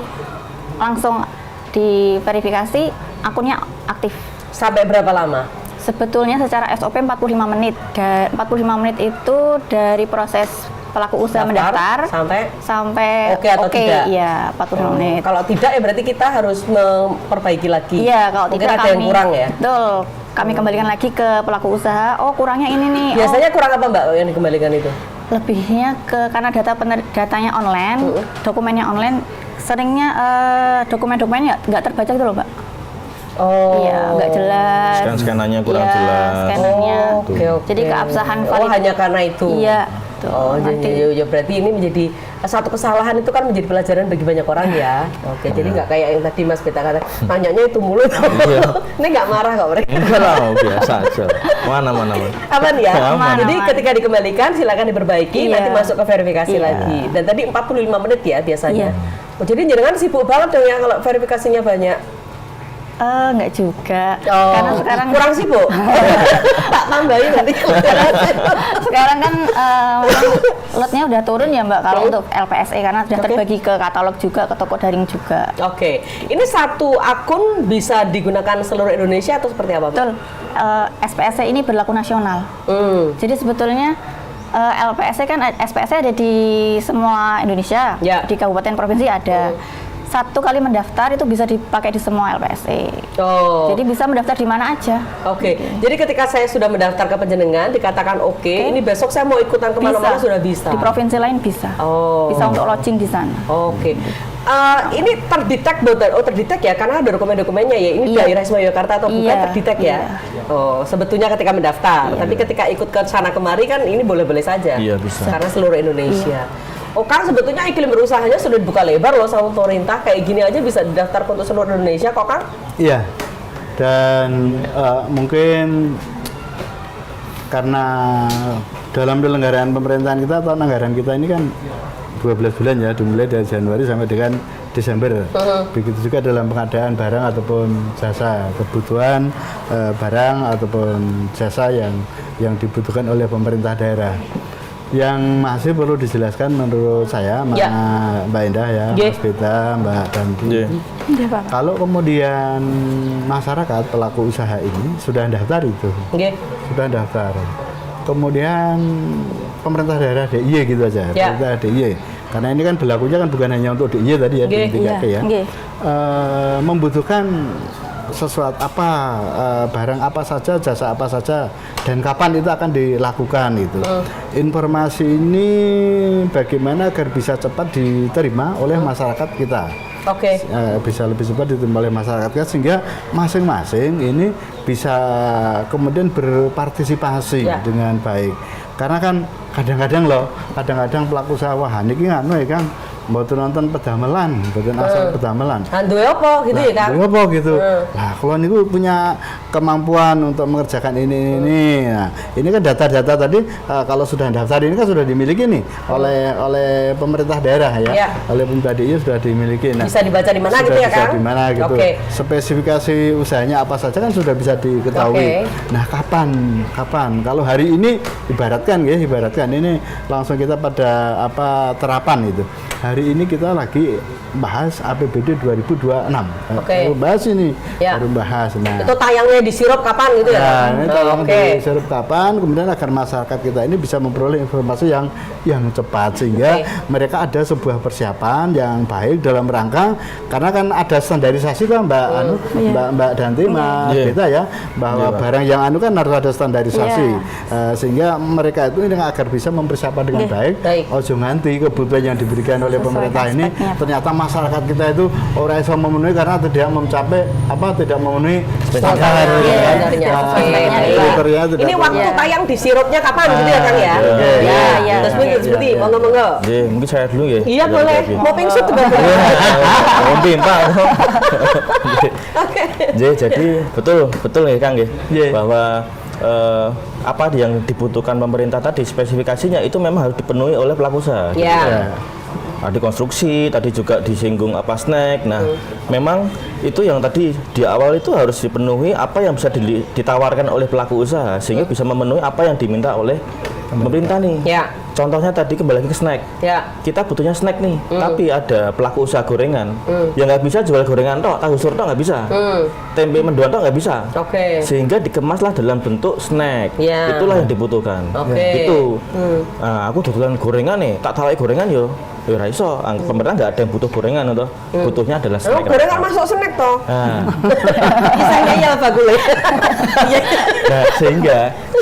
langsung diverifikasi akunnya aktif. Sampai berapa lama? Sebetulnya secara SOP 45 menit. 45 menit itu dari proses pelaku usaha mendaftar sampai oke atau tidak? Iya, 45 menit. Kalau tidak ya berarti kita harus memperbaiki lagi. Iya, kalau mungkin tidak ada yang kurang ya. Betul. Kami kembalikan lagi ke pelaku usaha. Oh, kurangnya ini nih. Biasanya kurang apa Mbak yang dikembalikan itu? Lebihnya karena datanya online, dokumennya online, seringnya dokumen-dokumennya nggak terbaca gitu loh, Mbak. Oh, iya, nggak jelas. Scan-scanannya kurang jelas. Scannernya. Oke. Jadi keabsahan valid. Oh, hanya karena itu. Iya. Oh, jadi berarti ini menjadi satu kesalahan itu kan menjadi pelajaran bagi banyak orang ya. Oke, jadi nggak kayak yang tadi Mas Beta kata, nanyanya itu mulu. Ini nggak marah kok mereka. Enggak lah, biasa aja. Mana. Aman ya? Aman. Jadi ketika dikembalikan silakan diperbaiki, nanti masuk ke verifikasi lagi. Dan tadi 45 menit ya biasanya. Oh, jadi jangan sibuk banget dong ya kalau verifikasinya banyak. Enggak juga. Karena sekarang kurang sibuk. Tak tambahin nanti. Sekarang kan lotnya udah turun ya Mbak kalau untuk LPSE karena sudah terbagi ke katalog juga, ke toko daring juga. Oke. Ini satu akun bisa digunakan seluruh Indonesia atau seperti apa? Betul. SPSE ini berlaku nasional. Jadi sebetulnya LPSE kan SPSE ada di semua Indonesia. Di kabupaten provinsi ada. Satu kali mendaftar itu bisa dipakai di semua LPSE. Jadi bisa mendaftar di mana aja. Oke. Jadi ketika saya sudah mendaftar ke Panjenengan, dikatakan oke, ini besok saya mau ikutan kemana-mana sudah bisa. Di provinsi lain bisa. Bisa untuk lodging di sana. Oke. Ini terdetek betul? Oh terdetek ya, karena ada dokumen-dokumennya ya. Ini daerah Istimewa Yogyakarta atau bukan terdetek ya? Oh sebetulnya ketika mendaftar, tapi ketika ikut ke sana kemari kan ini boleh-boleh saja. Iya bisa. Karena seluruh Indonesia. Oh kan sebetulnya iklim berusahanya sudah dibuka lebar loh sama pemerintah, kayak gini aja bisa didaftar untuk seluruh Indonesia kok Kang? Iya, dan mungkin karena dalam penyelenggaraan pemerintahan kita atau anggaran kita ini kan 12 bulan ya, dimulai dari Januari sampai dengan Desember. Begitu juga dalam pengadaan barang ataupun jasa, kebutuhan barang ataupun jasa yang dibutuhkan oleh pemerintah daerah. Yang masih perlu dijelaskan menurut saya, Mbak Indah ya, Mas Beta, Mbak Danti. Kalau kemudian masyarakat pelaku usaha ini sudah daftar itu, sudah daftar. Kemudian pemerintah daerah DIY gitu aja, pemerintah DIY. Karena ini kan berlakunya kan bukan hanya untuk DIY tadi ya, di 3P ya. Membutuhkan sesuatu apa, barang apa saja, jasa apa saja, dan kapan itu akan dilakukan itu. Informasi ini bagaimana agar bisa cepat diterima oleh masyarakat kita. Bisa lebih cepat diterima oleh masyarakat kita sehingga masing-masing ini bisa kemudian berpartisipasi dengan baik. Karena kan kadang-kadang pelaku usaha wah niki nganu ya kan mboten nonton pedamelan, mboten asal pedamelan. Duwe apa gitu ya Kang? Duwe apa gitu. Nah, kalau niku punya kemampuan untuk mengerjakan ini. Nah, ini kan data-data tadi kalau sudah daftar ini kan sudah dimiliki nih oleh pemerintah daerah ya. Oleh pemerintah daerah sudah dimiliki. Nah, bisa dibaca di mana gitu ya Kang? Bisa di mana gitu. Spesifikasi usahanya apa saja kan sudah bisa diketahui. Nah, kapan? Kalau hari ini ibaratkan ini langsung kita pada terapan itu. Hari ini kita lagi bahas APBD 2026. Bahas ini, baru bahas. Nah, itu tayangnya di sirup kapan gitu ya? Nah, ini tayang di sirup kapan, kemudian agar masyarakat kita ini bisa memperoleh informasi yang cepat sehingga mereka ada sebuah persiapan yang baik dalam rangka karena kan ada standarisasi kan Mbak Danti, Mas Beta ya, bahwa barang yang kan harus ada standarisasi sehingga mereka itu ini agar bisa mempersiapkan dengan baik. Ojo nganti kebutuhan yang diberikan oleh pemerintah ini ternyata masyarakat kita itu orang yang memenuhi karena tidak memenuhi standar. Ini waktu tayang di sirupnya kapan gitu ya Kang ya? Terus seperti monggo. Mungkin saya dulu ya. Iya boleh. Mau pingsut juga boleh. Mau pimpa. Jadi betul ya Kang ya, bahwa apa yang dibutuhkan pemerintah tadi spesifikasinya itu memang harus dipenuhi oleh pelaku usaha. Tadi konstruksi, tadi juga disinggung apa snack. Nah, memang itu yang tadi di awal itu harus dipenuhi apa yang bisa ditawarkan oleh pelaku usaha sehingga bisa memenuhi apa yang diminta oleh pemerintah nih. Contohnya tadi kembali lagi ke snack. Ya. Kita butuhnya snack nih, tapi ada pelaku usaha gorengan. Ya nggak bisa jual gorengan tok, tahu sur tok nggak bisa. Tempe mendoan tok nggak bisa. Oke. Sehingga dikemaslah dalam bentuk snack. Ya. Itulah yang dibutuhkan. Oke. Itu. Nah, aku dodolan gorengan nih, tak tawai gorengan yo. Ya ora iso, pemerintah nggak ada yang butuh gorengan atau butuhnya adalah snack. Gorengan masuk snack toh. Nah. Kisahnya ya Pak Gule. Nah,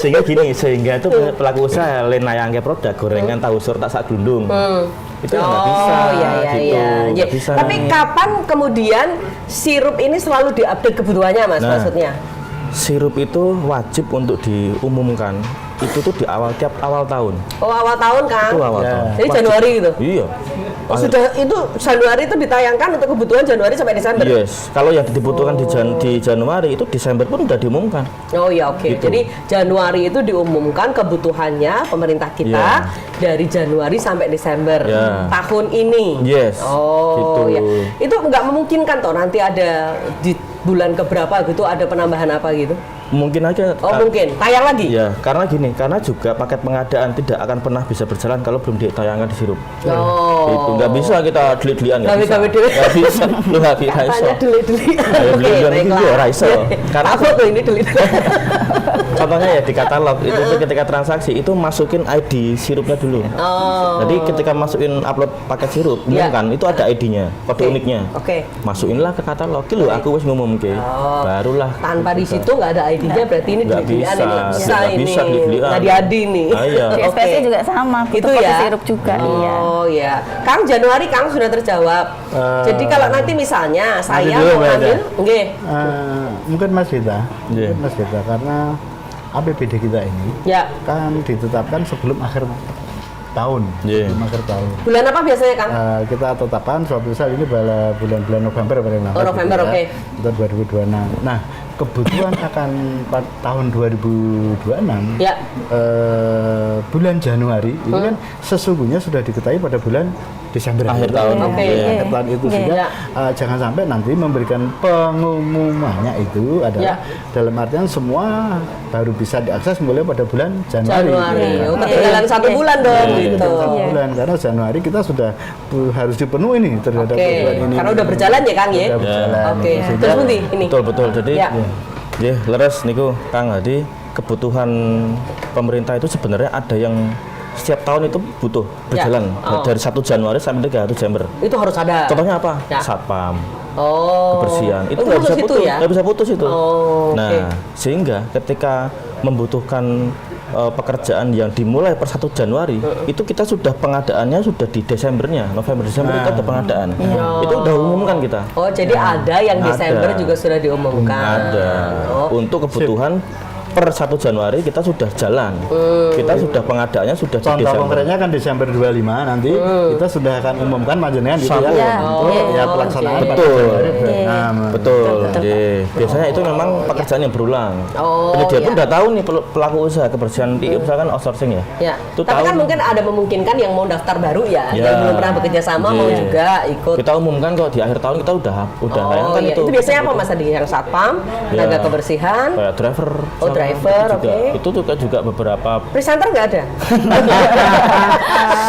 sehingga gini, sehingga itu pelaku usaha lain nayangke produk gorengan tahu sur tak sak glundung. Itu nggak bisa. Nggak bisa. Tapi kapan kemudian sirup ini selalu diupdate kebutuhannya, Mas, maksudnya? Sirup itu wajib untuk diumumkan. Itu tuh di tiap awal tahun. Oh, awal tahun kan? Itu awal tahun. Jadi Januari gitu? Iya. Oh, sudah itu Januari itu ditayangkan untuk kebutuhan Januari sampai Desember? Yes. Kalau yang dibutuhkan di Januari itu Desember pun udah diumumkan. Oh ya, oke. Gitu. Jadi Januari itu diumumkan kebutuhannya pemerintah kita dari Januari sampai Desember tahun ini. Yes. Oh gitu. Ya. Itu nggak memungkinkan toh nanti ada di bulan keberapa gitu ada penambahan apa gitu? Mungkin aja. Oh mungkin, tayang lagi? Ya, karena gini, karena juga paket pengadaan tidak akan pernah bisa berjalan kalau belum ditayangkan di sirup. Oh. Itu nggak bisa kita delit-delian, nggak bisa. Nggak bisa, lu nggak bisa. Katanya delit-delit. Oke, baiklah. Nggak bisa. Karena apa tuh ini delit? Contohnya ya di katalog itu ketika transaksi itu masukin ID sirupnya dulu. Oh. Jadi ketika masukin upload paket sirup, kan itu ada ID-nya, kode uniknya. Oke. Masukinlah ke katalog. Ki lho aku wis ngumumke. Barulah. Tanpa di situ nggak ada ID-nya berarti ini nggak bisa nggak diadi nih. Di SPSE juga sama, itu ya sirup juga. Oh iya. Kang Januari Kang sudah terjawab. Jadi kalau nanti misalnya saya mau ambil, mungkin Mas Gita, karena APBD kita ini kan ditetapkan sebelum akhir tahun. Akhir tahun. Bulan apa biasanya Kang? Kita tetapkan suatu saat ini bulan-bulan November paling lambat. Oh November, oke. Kita 2026. Nah, kebutuhan akan tahun 2026 bulan Januari ini kan sesungguhnya sudah diketahui pada bulan Desember akhir tahun. Akhir tahun itu sehingga jangan sampai nanti memberikan pengumumannya itu adalah dalam artian semua baru bisa diakses mulai pada bulan Januari. Ketinggalan 1 bulan dong gitu. 1 bulan karena Januari kita sudah harus dipenuhi nih terhadap bulan ini. Karena udah berjalan ya Kang ya. Oke. Terus nanti ini. Betul. Jadi leres niku Kang, jadi kebutuhan pemerintah itu sebenarnya ada yang setiap tahun itu butuh berjalan dari 1 Januari sampai 31 Desember. Itu harus ada. Contohnya apa? Satpam. Kebersihan. Itu nggak bisa putus. Nggak bisa putus itu. Nah, sehingga ketika membutuhkan pekerjaan yang dimulai per 1 Januari itu kita sudah pengadaannya sudah di Desembernya, November Desember itu ada pengadaan. Itu udah umumkan kita. Oh, jadi ada yang Desember juga sudah diumumkan. Ada. Untuk kebutuhan per 1 Januari kita sudah jalan. Kita sudah pengadaannya sudah di Desember. Contoh konkretnya kan Desember 25 nanti kita sudah akan umumkan panjenengan gitu ya pelaksanaan betul. Betul. Biasanya itu memang pekerjaan yang berulang. Penyedia pun udah tahu nih pelaku usaha kebersihan di misalkan outsourcing ya. Tapi kan mungkin ada memungkinkan yang mau daftar baru yang belum pernah bekerja sama mau juga ikut. Kita umumkan kok di akhir tahun kita udah kan itu. Itu biasanya apa Mas tadi yang satpam, tenaga kebersihan, kayak driver. Driver, itu juga beberapa presenter nggak ada.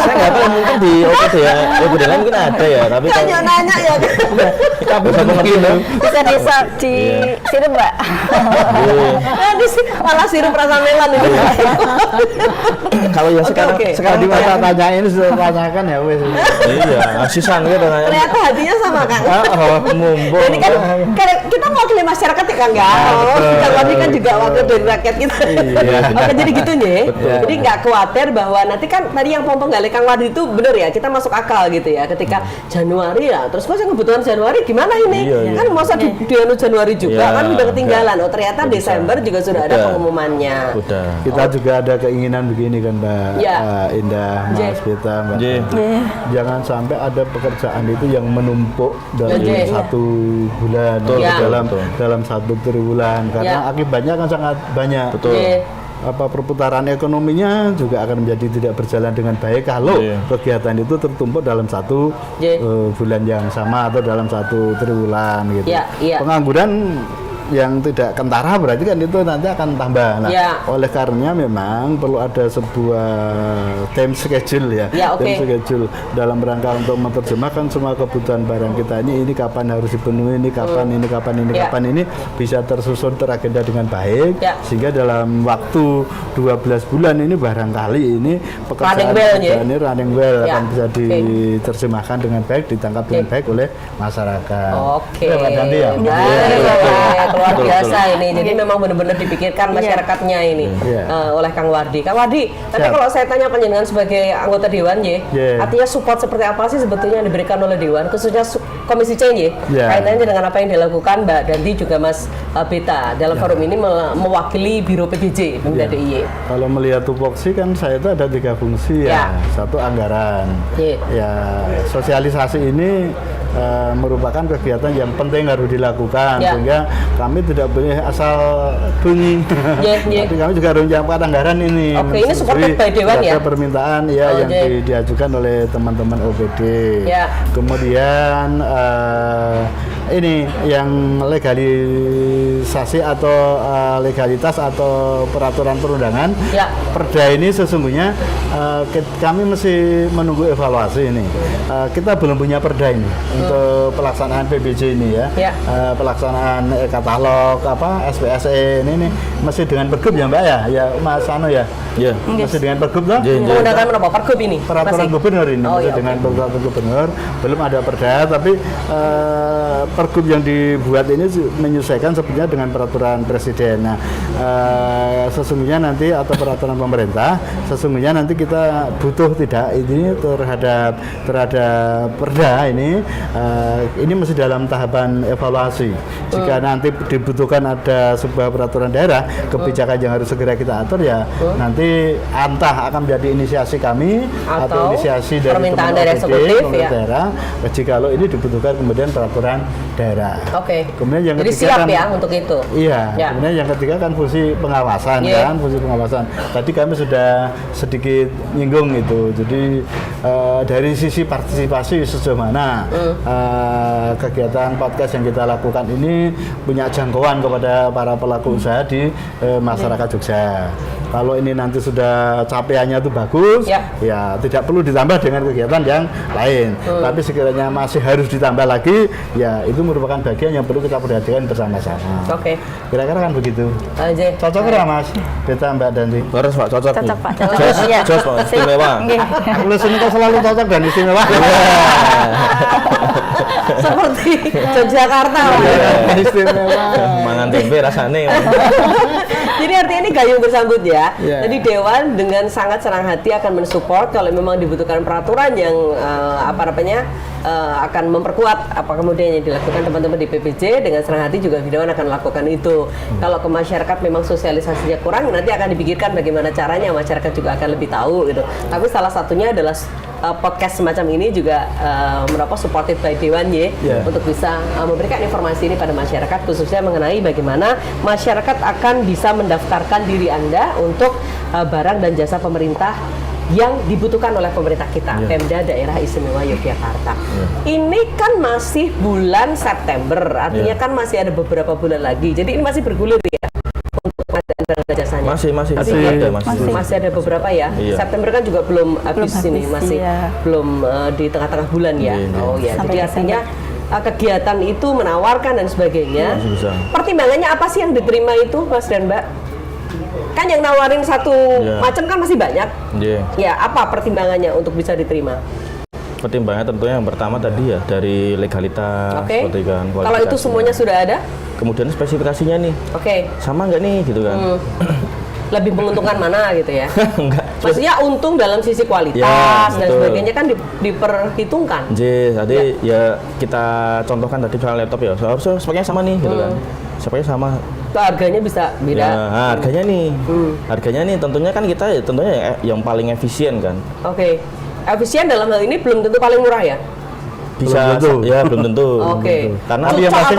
Saya nggak tahu mungkin di OPD ya, OPD lain mungkin ada ya, tapi nanya ya. Kita bisa di sirup Mbak. Malah sirup rasa melon ini. Kalau yang sekarang di masa tanyain sudah tanyakan ya wes. Iya, asisan gitu nanya. Ternyata hatinya sama Kang. Mumpung. Ini kan kita mewakili masyarakat ya Kang ya. Kami kan juga wakil dari rakyat kita. Oke, jadi gitu nih. Jadi nggak khawatir bahwa nanti kan tadi yang pompong gali Kang Wadi itu bener ya, kita masuk akal gitu ya. Ketika Januari ya, terus kok kebutuhan Januari gimana ini? Kan masa di Januari juga kan udah ketinggalan. Oh ternyata Desember juga sudah ada pengumumannya. Kita juga ada keinginan begini kan Mbak Indah, Mas Beta, Mbak. Jangan sampai ada pekerjaan itu yang menumpuk dalam 1 bulan, dalam 1 triwulan karena akibatnya kan sangat banyak. Perputaran ekonominya juga akan menjadi tidak berjalan dengan baik kalau kegiatan itu tertumpuk dalam 1 bulan yang sama atau dalam 1 triwulan gitu. Pengangguran yang tidak kentara berarti kan itu nanti akan tambah. Nah, oleh karenanya memang perlu ada sebuah time schedule ya. Time schedule dalam rangka untuk menerjemahkan semua kebutuhan barang kita ini kapan harus dipenuhi, ini kapan kapan ini bisa tersusun teragenda dengan baik sehingga dalam waktu 12 bulan ini barangkali ini pekerjaan ini running well akan bisa diterjemahkan dengan baik, ditangkap dengan baik oleh masyarakat. Luar biasa ini. Jadi memang benar-benar dipikirkan masyarakatnya ini oleh Kang Wardi. Kang Wardi, tapi kalau saya tanya panjenengan sebagai anggota Dewan artinya support seperti apa sih sebetulnya yang diberikan oleh Dewan, khususnya Komisi C kaitannya dengan apa yang dilakukan Mbak Danti juga Mas Beta dalam forum ini mewakili Biro PBJ Pemda DIY. Kalau melihat tupoksi kan saya itu ada 3 fungsi satu anggaran. Sosialisasi ini merupakan kegiatan yang penting harus dilakukan sehingga kami tidak boleh asal bunyi. Tapi kami juga harus menyiapkan anggaran ini. Ini supported by Dewan ya. Permintaan yang diajukan oleh teman-teman OPD. Kemudian ini yang legalisasi atau legalitas atau peraturan perundangan. Perda ini sesungguhnya kami masih menunggu evaluasi ini. Kita belum punya perda ini untuk pelaksanaan PBJ ini pelaksanaan katalog SPSE ini masih dengan pergub ya Mbak ya Mas Ano ya. Masih dengan pergub toh? Menggunakan berapa pergub ini? Peraturan gubernur ini masih dengan peraturan gubernur, belum ada perda tapi pergub yang dibuat ini menyesuaikan sebenarnya dengan peraturan presiden. Nah, sesungguhnya nanti atau peraturan pemerintah, sesungguhnya nanti kita butuh tidak ini terhadap perda ini masih dalam tahapan evaluasi. Jika nanti dibutuhkan ada sebuah peraturan daerah, kebijakan yang harus segera kita atur nanti entah akan menjadi inisiasi kami atau inisiasi dari permintaan dari eksekutif daerah. Jika ini dibutuhkan kemudian peraturan daerah. Kemudian yang jadi ketiga siap kan, untuk itu. Kemudian yang ketiga kan fungsi pengawasan fungsi pengawasan. Tadi kami sudah sedikit nyinggung itu. Jadi dari sisi partisipasi sejauh mana kegiatan podcast yang kita lakukan ini punya jangkauan kepada para pelaku usaha di masyarakat Jogja. Kalau ini nanti sudah capaiannya itu bagus, ya tidak perlu ditambah dengan kegiatan yang lain. Tapi sekiranya masih harus ditambah lagi, ya itu merupakan bagian yang perlu kita perhatikan bersama-sama. Kira-kira kan begitu. Cocok nggak Mas Beta Mbak Danti? Harus Pak, cocok. Cocok Pak. Jos Pak, istimewa. Lu sini kok selalu cocok dan istimewa. Seperti Yogyakarta. Istimewa. Mangan tempe rasanya. Jadi artinya ini gayung bersambut ya. Jadi Dewan dengan sangat senang hati akan mensupport kalau memang dibutuhkan peraturan yang akan memperkuat apa kemudian yang dilakukan teman-teman di PPJ, dengan senang hati juga Dewan akan melakukan itu. Kalau ke masyarakat memang sosialisasinya kurang, nanti akan dipikirkan bagaimana caranya masyarakat juga akan lebih tahu gitu. Tapi salah satunya adalah podcast semacam ini juga supported by Dewan untuk bisa memberikan informasi ini pada masyarakat, khususnya mengenai bagaimana masyarakat akan bisa mendaftarkan diri Anda untuk barang dan jasa pemerintah yang dibutuhkan oleh pemerintah kita, Pemda Daerah Istimewa Yogyakarta. Ini kan masih bulan September, artinya kan masih ada beberapa bulan lagi. Jadi ini masih bergulir ya untuk pengadaan barang dan jasanya. Masih ada beberapa ya. September kan juga belum habis ini, masih belum di tengah-tengah bulan ya. Jadi artinya kegiatan itu menawarkan dan sebagainya. Pertimbangannya apa sih yang diterima itu, Mas dan Mbak? Kan yang nawarin satu macam kan masih banyak. Ya, apa pertimbangannya untuk bisa diterima? Pertimbangannya tentunya yang pertama tadi ya dari legalitas, Kalau itu semuanya sudah ada? Kemudian spesifikasinya nih. Sama nggak nih gitu kan? Lebih menguntungkan mana gitu ya? Enggak. Maksudnya untung dalam sisi kualitas dan sebagainya kan diperhitungkan. Tadi ya kita contohkan tadi soal laptop ya, harusnya speknya sama nih gitu kan. Speknya sama. Harganya bisa beda. Harganya nih tentunya kan kita tentunya yang paling efisien kan. Efisien dalam hal ini belum tentu paling murah ya? Bisa, belum tentu. Oke. Karena tapi yang pasti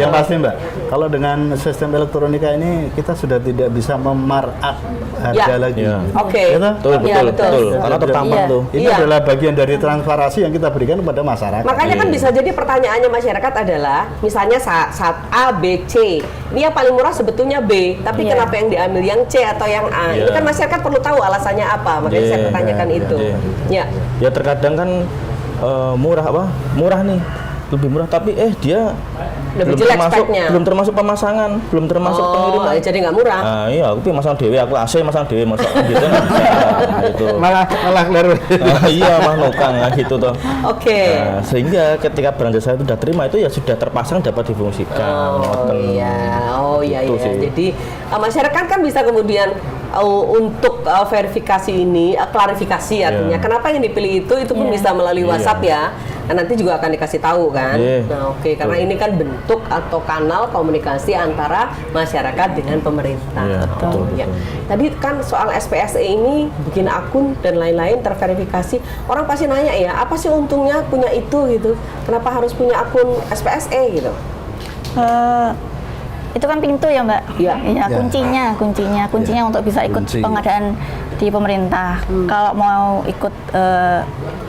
yang pasti Mbak, kalau dengan sistem elektronika ini kita sudah tidak bisa memarkup harga lagi. Oke. Betul. Karena tertampang tuh. Ini adalah bagian dari transparansi yang kita berikan kepada masyarakat. Makanya kan bisa jadi pertanyaannya masyarakat adalah, misalnya saat A, B, C, ini yang paling murah sebetulnya B, tapi kenapa yang diambil yang C atau yang A? Ini kan masyarakat perlu tahu alasannya apa, makanya saya pertanyakan itu. Ya terkadang kan murah nih, lebih murah, tapi dia lebih belum termasuk pemasangan, belum termasuk pengiriman. Jadi nggak murah. Iya, aku masang dewe, aku AC masang dewe, masuk gitu kan bisa. Gitu. Malah keliru. Iya, mah nukang gitu toh. Oke. Sehingga ketika barang jasa itu sudah terima, itu ya sudah terpasang, dapat difungsikan. Oh iya. Jadi masyarakat kan bisa kemudian untuk verifikasi ini, klarifikasi artinya kenapa yang dipilih itu pun bisa melalui WhatsApp ya. Nah, nanti juga akan dikasih tahu kan. Nah, karena ini kan bentuk atau kanal komunikasi antara masyarakat dengan pemerintah. Betul. Tadi kan soal SPSE ini bikin akun dan lain-lain terverifikasi. Orang pasti nanya ya, apa sih untungnya punya itu gitu? Kenapa harus punya akun SPSE gitu? Itu kan pintu ya Mbak. Kuncinya untuk bisa ikut pengadaan di pemerintah. Kalau mau ikut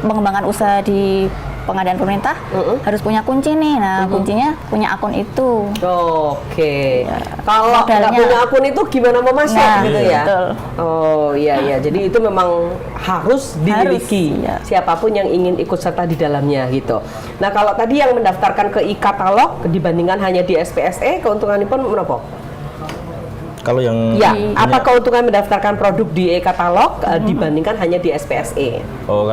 mengembangkan usaha di pengadaan pemerintah harus punya kunci nih. Nah, kuncinya punya akun itu. Oke. Kalau nggak punya akun itu gimana mau masuk gitu ya? Betul. Oh iya. Jadi itu memang harus dimiliki siapapun yang ingin ikut serta di dalamnya gitu. Nah, kalau tadi yang mendaftarkan ke e-katalog dibandingkan hanya di SPSE, keuntungannya pun berapa? Kalau yang apa keuntungan mendaftarkan produk di e-katalog dibandingkan hanya di SPSE? Oh,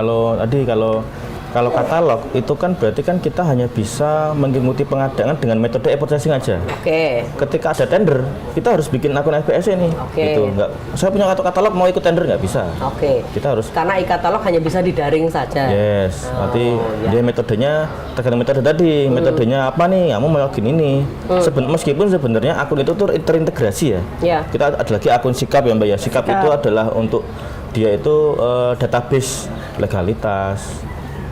kalau katalog itu kan berarti kan kita hanya bisa mengikuti pengadaan dengan metode e-purchasing aja. Oke. Ketika ada tender, kita harus bikin akun SPSE nih. Gitu. Enggak, saya punya katalog mau ikut tender nggak bisa. Oke. Kita harus. Karena e-katalog hanya bisa di daring saja. Yes. Nanti dia metodenya tergantung metode tadi. Metodenya apa nih? Kamu mau login ini. Meskipun sebenarnya akun itu tuh terintegrasi ya. Kita ada lagi akun Sikap ya Mbak ya. Sikap itu adalah untuk dia itu database legalitas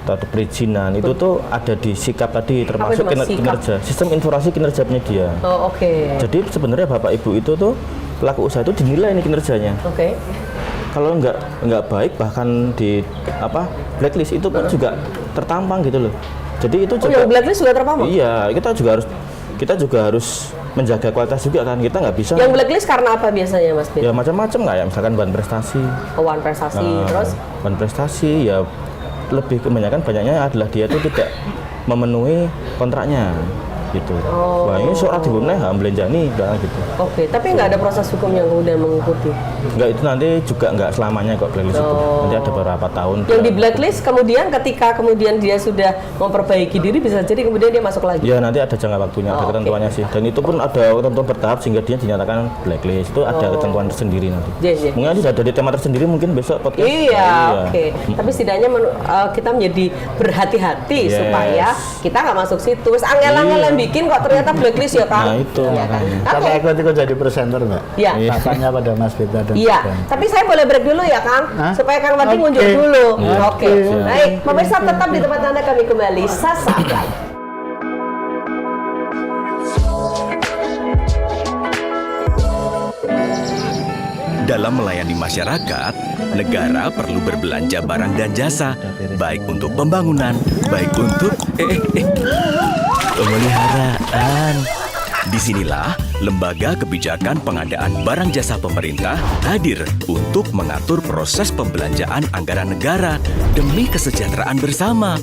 atau perizinan itu tuh ada di Sikap tadi, termasuk kinerja, sistem informasi kinerja penyedia. Jadi sebenarnya Bapak Ibu itu tuh pelaku usaha itu dinilai nih kinerjanya. Kalau nggak baik bahkan di blacklist itu pun juga tertampang gitu loh. Jadi itu juga yang blacklist juga terpampang. Iya, kita juga harus menjaga kualitas juga kan, kita nggak bisa. Yang blacklist karena apa biasanya Mas Bin? Ya macam-macam nggak ya, misalkan bahan prestasi. Bahan prestasi, terus? Bahan prestasi ya lebih banyaknya adalah dia itu tidak memenuhi kontraknya gitu. Wah ini seorang dibunuh belanjani gitu. Tapi nggak ada proses hukum yang kemudian mengikuti? Nggak, itu nanti juga nggak selamanya kok blacklist itu. Nanti ada beberapa tahun. Yang di blacklist kemudian ketika dia sudah memperbaiki diri bisa jadi kemudian dia masuk lagi? Ya nanti ada jangka waktunya, ada ketentuannya sih. Dan itu pun ada ketentuan bertahap sehingga dia dinyatakan blacklist. Itu ada ketentuan tersendiri nanti. Mungkin nanti ada tema tersendiri mungkin besok podcast. Iya. Tapi setidaknya kita menjadi berhati-hati supaya kita nggak masuk situ. Angel-angel bikin kok ternyata blacklist ya kan? Nah itu makanya. Kalau aku jadi presenter nggak? Iya. Tanya pada Mas Beta dan tapi saya boleh break dulu ya Kang, supaya Kang Wati ngunjuk dulu. Baik, pemirsa tetap di tempat Anda, kami kembali sesaat lagi. Dalam melayani masyarakat, negara perlu berbelanja barang dan jasa, baik untuk pembangunan, baik untuk pemeliharaan. Disinilah Lembaga Kebijakan Pengadaan Barang Jasa Pemerintah hadir untuk mengatur proses pembelanjaan anggaran negara demi kesejahteraan bersama.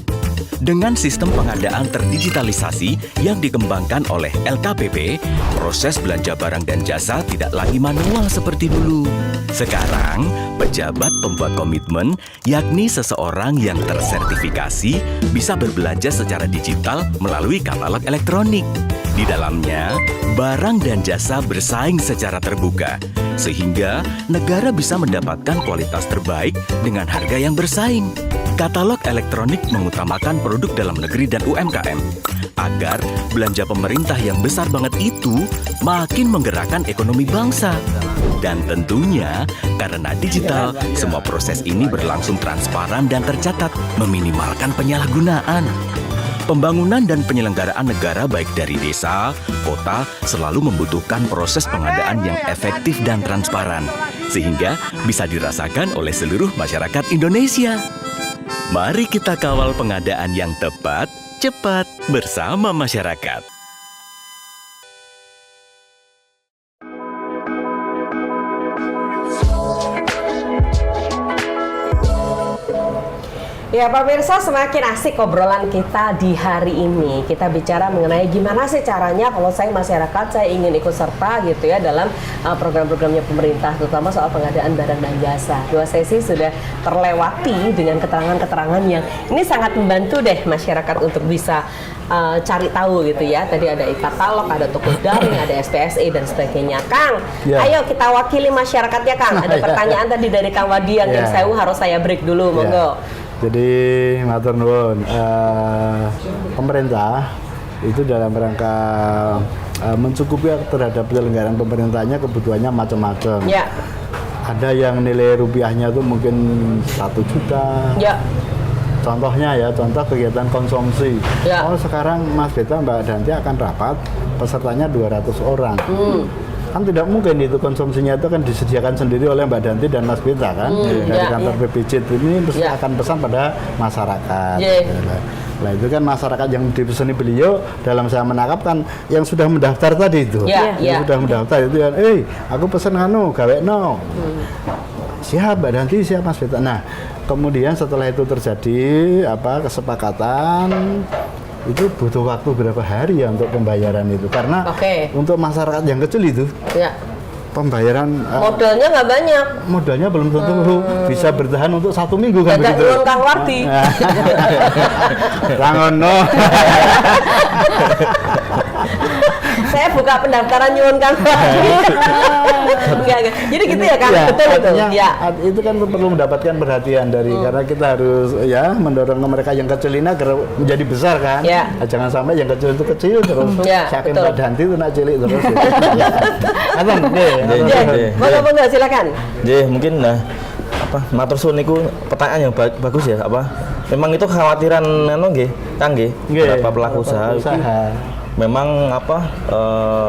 Dengan sistem pengadaan terdigitalisasi yang dikembangkan oleh LKPP, proses belanja barang dan jasa tidak lagi manual seperti dulu. Sekarang, pejabat pembuat komitmen, yakni seseorang yang tersertifikasi, bisa berbelanja secara digital melalui katalog elektronik. Di dalamnya, barang dan jasa bersaing secara terbuka, sehingga negara bisa mendapatkan kualitas terbaik dengan harga yang bersaing. Katalog elektronik mengutamakan produk dalam negeri dan UMKM, agar belanja pemerintah yang besar banget itu makin menggerakkan ekonomi bangsa. Dan tentunya karena digital, semua proses ini berlangsung transparan dan tercatat, meminimalkan penyalahgunaan. Pembangunan dan penyelenggaraan negara baik dari desa, kota selalu membutuhkan proses pengadaan yang efektif dan transparan, sehingga bisa dirasakan oleh seluruh masyarakat Indonesia. Mari kita kawal pengadaan yang tepat, cepat bersama masyarakat. Ya pemirsa, semakin asik obrolan kita di hari ini. Kita bicara mengenai gimana sih caranya kalau saya masyarakat, saya ingin ikut serta gitu ya dalam program-programnya pemerintah, terutama soal pengadaan barang dan jasa. 2 sesi sudah terlewati dengan keterangan-keterangan yang ini sangat membantu deh masyarakat untuk bisa cari tahu gitu ya. Tadi ada e-katalog, ada toko daring, ada SPSE dan sebagainya. Kang, ayo kita wakili masyarakatnya Kang. Ada pertanyaan tadi dari Kang Wadi yang sewu harus saya break dulu, monggo. Jadi matur nuwun, pemerintah itu dalam rangka mencukupi terhadap penyelenggaraan pemerintahnya kebutuhannya macam-macam. Ya. Ada yang nilai rupiahnya itu mungkin 1 juta. Ya. Contohnya ya, contoh kegiatan konsumsi. Ya. Oh sekarang Mas Beta, Mbak Danti akan rapat, pesertanya 200 orang. Kan tidak mungkin itu konsumsinya itu akan disediakan sendiri oleh Mbak Danti dan Mas Beta kan dari kantor PPJ ini akan pesan pada masyarakat. Nah itu kan masyarakat yang dipesani beliau dalam saya menangkap kan yang sudah mendaftar tadi itu, yang sudah mendaftar itu kan, aku pesan gawe no. Siap Mbak Danti, siap Mas Beta. Nah kemudian setelah itu terjadi kesepakatan, itu butuh waktu berapa hari ya untuk pembayaran itu, karena untuk masyarakat yang kecil itu pembayaran modalnya nggak banyak, modalnya belum tentu bisa bertahan untuk 1 minggu kan begitu. Kang Warti Rangono saya buka pendaftaran nyuwun Kang Warti. Enggak. Jadi gitu ya Kang, betul itu. Ya. Itu kan perlu mendapatkan perhatian dari karena kita harus mendorong mereka yang kecil ini agar menjadi besar kan. Nah, jangan sampai yang kecil itu kecil terus. Siapa Mbak Danti itu nak cilik terus. Abang, Monggo silakan. Mungkin matur suwun niku pertanyaan yang bagus ya, memang itu kekhawatiran Kang beberapa pelaku usaha. Memang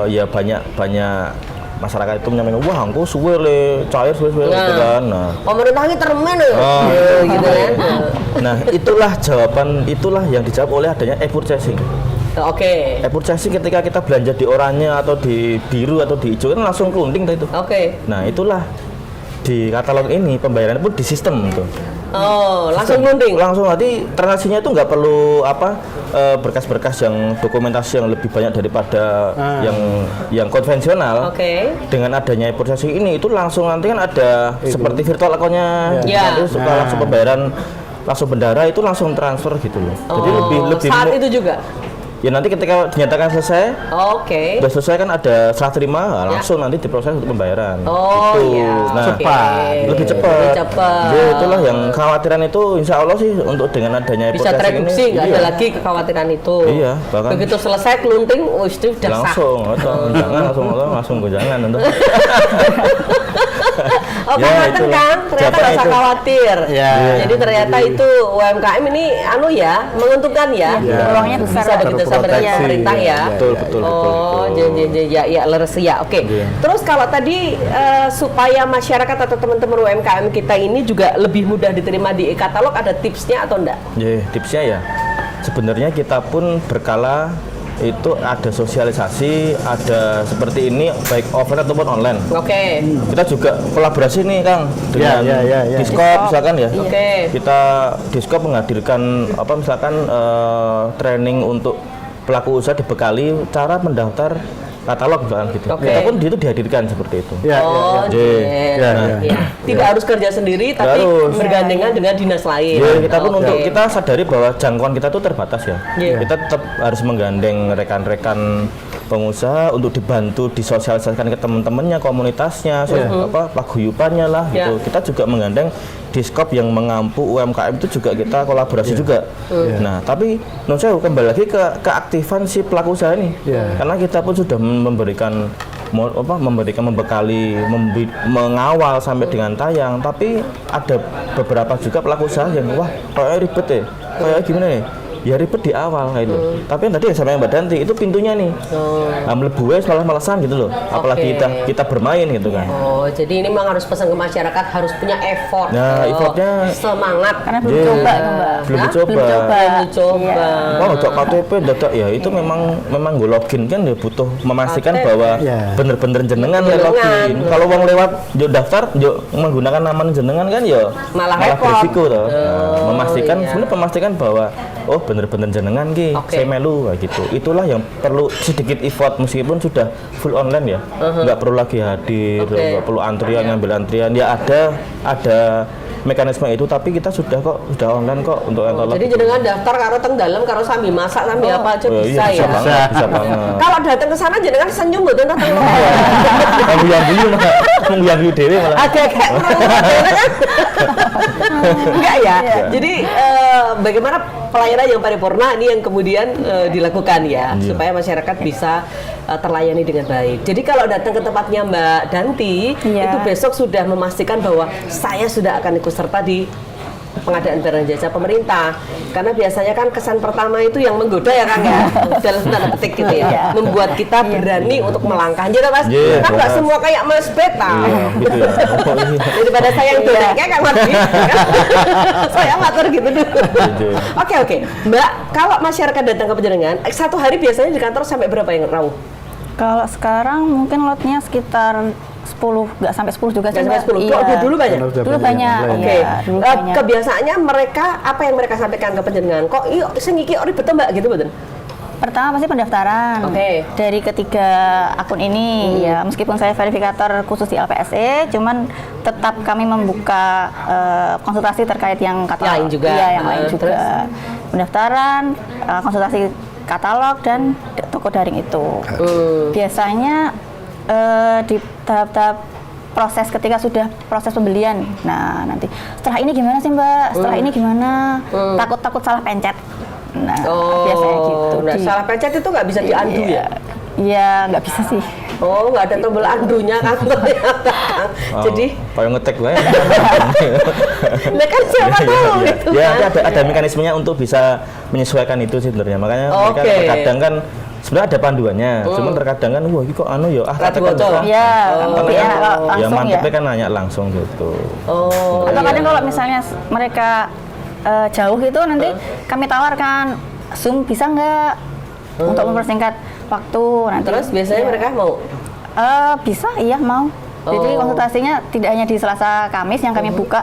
ya banyak masyarakat itu menyampaikan, wah aku suwe le cair suwe gitu kan. Nah, pemerintah ini termen ya. Gitu kan. Nah, itulah yang dijawab oleh adanya e-purchasing. E-purchasing ketika kita belanja di oranye atau di biru atau di hijau kan langsung kelunting itu. Nah, itulah di katalog ini pembayaran pun di sistem itu. Langsung nunding. Langsung, nanti transaksinya itu nggak perlu berkas-berkas yang dokumentasi yang lebih banyak daripada yang konvensional. Dengan adanya e-purchasing ini itu langsung nanti kan ada seperti virtual account-nya. Nanti suka langsung pembayaran langsung bendara itu langsung transfer gitu loh. Jadi lebih saat itu juga. Ya nanti ketika dinyatakan selesai, sudah selesai kan ada serah terima, langsung nanti diproses untuk pembayaran. Nah, lebih cepat. Jadi itulah yang kekhawatiran itu, insya Allah sih untuk dengan adanya bisa tereduksi, nggak ada lagi kekhawatiran itu. Iya, bahkan begitu selesai kelunting, itu udah langsung, langsung jangan tentu. Kang, ternyata nggak usah khawatir. Jadi ternyata itu UMKM ini menguntungkan ya. Peluangnya besar. Bisa begitu sebenarnya pemerintah ya. Betul. Ya leres ya. Terus kalau tadi supaya masyarakat atau teman-teman UMKM kita ini juga lebih mudah diterima di e-katalog, ada tipsnya atau enggak? Tipsnya ya. Sebenarnya kita pun berkala itu ada sosialisasi, ada seperti ini baik offline ataupun online. Kita juga kolaborasi nih Kang dengan Diskop misalkan ya. Kita Diskop menghadirkan misalkan training untuk pelaku usaha dibekali cara mendaftar katalog misalkan gitu. Kita pun itu dihadirkan seperti itu. Tidak harus kerja sendiri tapi bergandengan dengan dinas lain. Kita pun untuk kita sadari bahwa jangkauan kita itu terbatas ya. Kita tetap harus menggandeng rekan-rekan pengusaha untuk dibantu disosialisasikan ke teman-temannya, komunitasnya, paguyubannya lah gitu. Kita juga menggandeng Diskop yang mengampu UMKM itu juga kita kolaborasi juga. Nah, tapi saya kembali lagi ke keaktifan si pelaku usaha ini. Karena kita pun sudah memberikan membekali, mengawal sampai dengan tayang, tapi ada beberapa juga pelaku usaha yang wah kayak ribet ya, kayak gimana ya? Ya ribet di awal kayak itu. Tapi tadi sama Mbak Danti itu pintunya nih. Mlebu wes malas-malasan gitu loh. Apalagi kita bermain gitu kan. Oh, jadi ini memang harus pesan ke masyarakat harus punya effort. Nah, effortnya semangat karena belum coba Mbak. Belum dicoba. Oh, untuk KTP dadak ya itu memang gue login kan ya butuh memastikan bahwa bener-bener jenengan ya login. Kalau wong lewat yo daftar yo menggunakan nama jenengan kan ya malah berisiko toh. Memastikan sebenarnya memastikan bahwa oh bener-bener jenengan ki, saya melu kayak gitu. Itulah yang perlu sedikit effort meskipun sudah full online ya, nggak perlu lagi hadir, nggak perlu antrian ngambil antrian. Ya ada mekanisme itu, tapi kita sudah online kok untuk jadi jenengan daftar karo teng dalam karo sambil masak sambil apa aja bisa ya. Bisa banget. Kalau datang ke sana jenengan senyum mboten datang. Yang dewe malah. Agak-agak enggak ya. Jadi bagaimana pelayanan yang paripurna ini yang kemudian dilakukan ya supaya masyarakat bisa terlayani dengan baik. Jadi kalau datang ke tempatnya Mbak Danti itu besok sudah memastikan bahwa saya sudah akan ikut serta di pengadaan barang jasa pemerintah, karena biasanya kan kesan pertama itu yang menggoda ya Kang ya, dalam tanda petik gitu ya, membuat kita berani untuk melangkah. Jadi Mas, kan nggak semua kayak Mas Beta, gitu ya. Daripada saya yang dodeknya Kang Mas, saya matur gitu dulu. Oke, Mbak, kalau masyarakat datang ke Panjenengan, satu hari biasanya di kantor sampai berapa yang rawuh? Kalau sekarang mungkin lotnya sekitar 10, nggak sampai 10 juga sih. Nggak sampai 10, iya. Dulu banyak? Dulu banyak, oke. Kebiasaannya mereka, apa yang mereka sampaikan ke Panjenengan? Kok iya, sengiki ori betul Mbak, gitu betul? Pertama pasti pendaftaran. Dari ketiga akun ini, ya meskipun saya verifikator khusus di LPSE, cuman tetap kami membuka konsultasi terkait yang katalog. Lain juga? Iya, yang lain juga. Pendaftaran, konsultasi katalog, dan toko daring itu. Biasanya di tahap-tahap proses ketika sudah proses pembelian. Nah, nanti setelah ini gimana sih Mbak? Setelah ini gimana? Takut salah pencet. Nah, biasanya gitu. Nah, salah pencet itu nggak bisa diundo ya? Iya, nggak bisa sih. Oh, nggak ada tombol undunya kan ternyata. Jadi kayak ngetek gue. Nah kan siapa tahu gitu kan. Ya, ada mekanismenya untuk bisa menyesuaikan itu sih sebenarnya. Makanya mereka terkadang kan sebenarnya ada panduannya, cuman terkadang kan wah ini kok anu ya ya mantepnya kan nanya langsung gitu. Atau kadang kalau misalnya mereka jauh itu nanti kami tawarkan Zoom bisa nggak untuk mempersingkat waktu nanti. Terus biasanya mereka mau? Bisa, iya mau. Jadi konsultasinya tidak hanya di Selasa Kamis yang kami buka,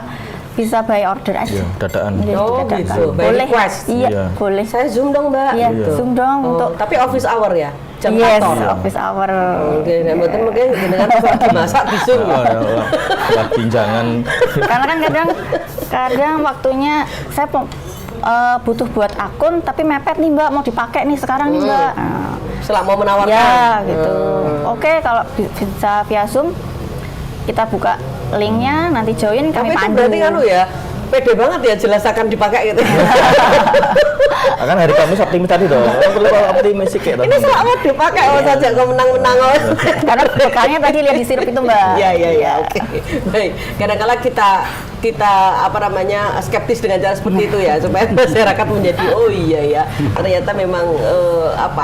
bisa by order aja. Iya, dadaan. Gitu. Boleh. Request. Iya, boleh. Saya Zoom dong, Mbak. Iya, Zoom dong untuk. Tapi office hour ya? Jam kantor. Office hour. Oke, mungkin dengan lagi masak di Zoom. Pinjangan. Karena kan kadang waktunya saya butuh buat akun, tapi mepet nih Mbak, mau dipakai nih sekarang nih Mbak. Setelah mau menawarkan. Ya, gitu. Oke, kalau bisa via Zoom, kita buka linknya, nanti join, kami pandu. Tapi itu berarti ya, pede banget ya jelas akan dipakai gitu. Akan hari Kamis optimis tadi dong. Perlu optimis sih kayak. Ini selamat dipakai saja kau menang-menang. Karena bekalnya tadi lihat di sirup itu Mbak. Iya. Oke. Baik. Kadang-kala kita apa namanya skeptis dengan cara seperti itu ya, supaya masyarakat menjadi oh iya ya. Ternyata memang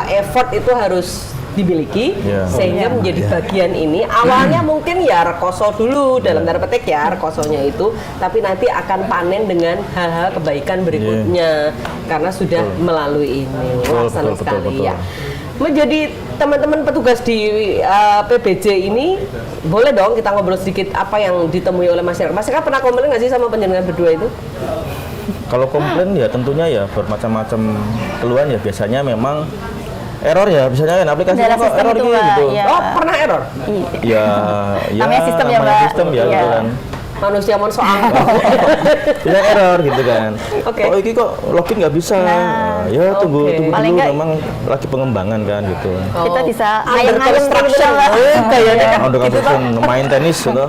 effort itu harus dimiliki sehingga menjadi bagian ini awalnya mungkin ya rekoso dulu dalam tanda petik ya rekosonya itu, tapi nanti akan panen dengan hal-hal kebaikan berikutnya karena sudah melalui ini. Senang sekali ya. Menjadi teman-teman petugas di PBJ ini boleh dong kita ngobrol sedikit apa yang ditemui oleh masyarakat. Masyarakat pernah komplain nggak sih sama Panjenengan berdua itu? Kalau komplain ya tentunya ya bermacam-macam keluhan ya, biasanya memang error ya, biasanya kan aplikasi kok error gitu. Ya. Oh, pernah error? Iya. Namanya sistem ya, Mbak. Sistem ya, gitu kan. Manusia soal tidak error gitu kan. Oke. Oh, ini kok login nggak bisa. Ya tunggu dulu, enggak, memang lagi pengembangan kan gitu. Kita bisa ayam-ayam gitu lah. Under construction, main tenis gitu.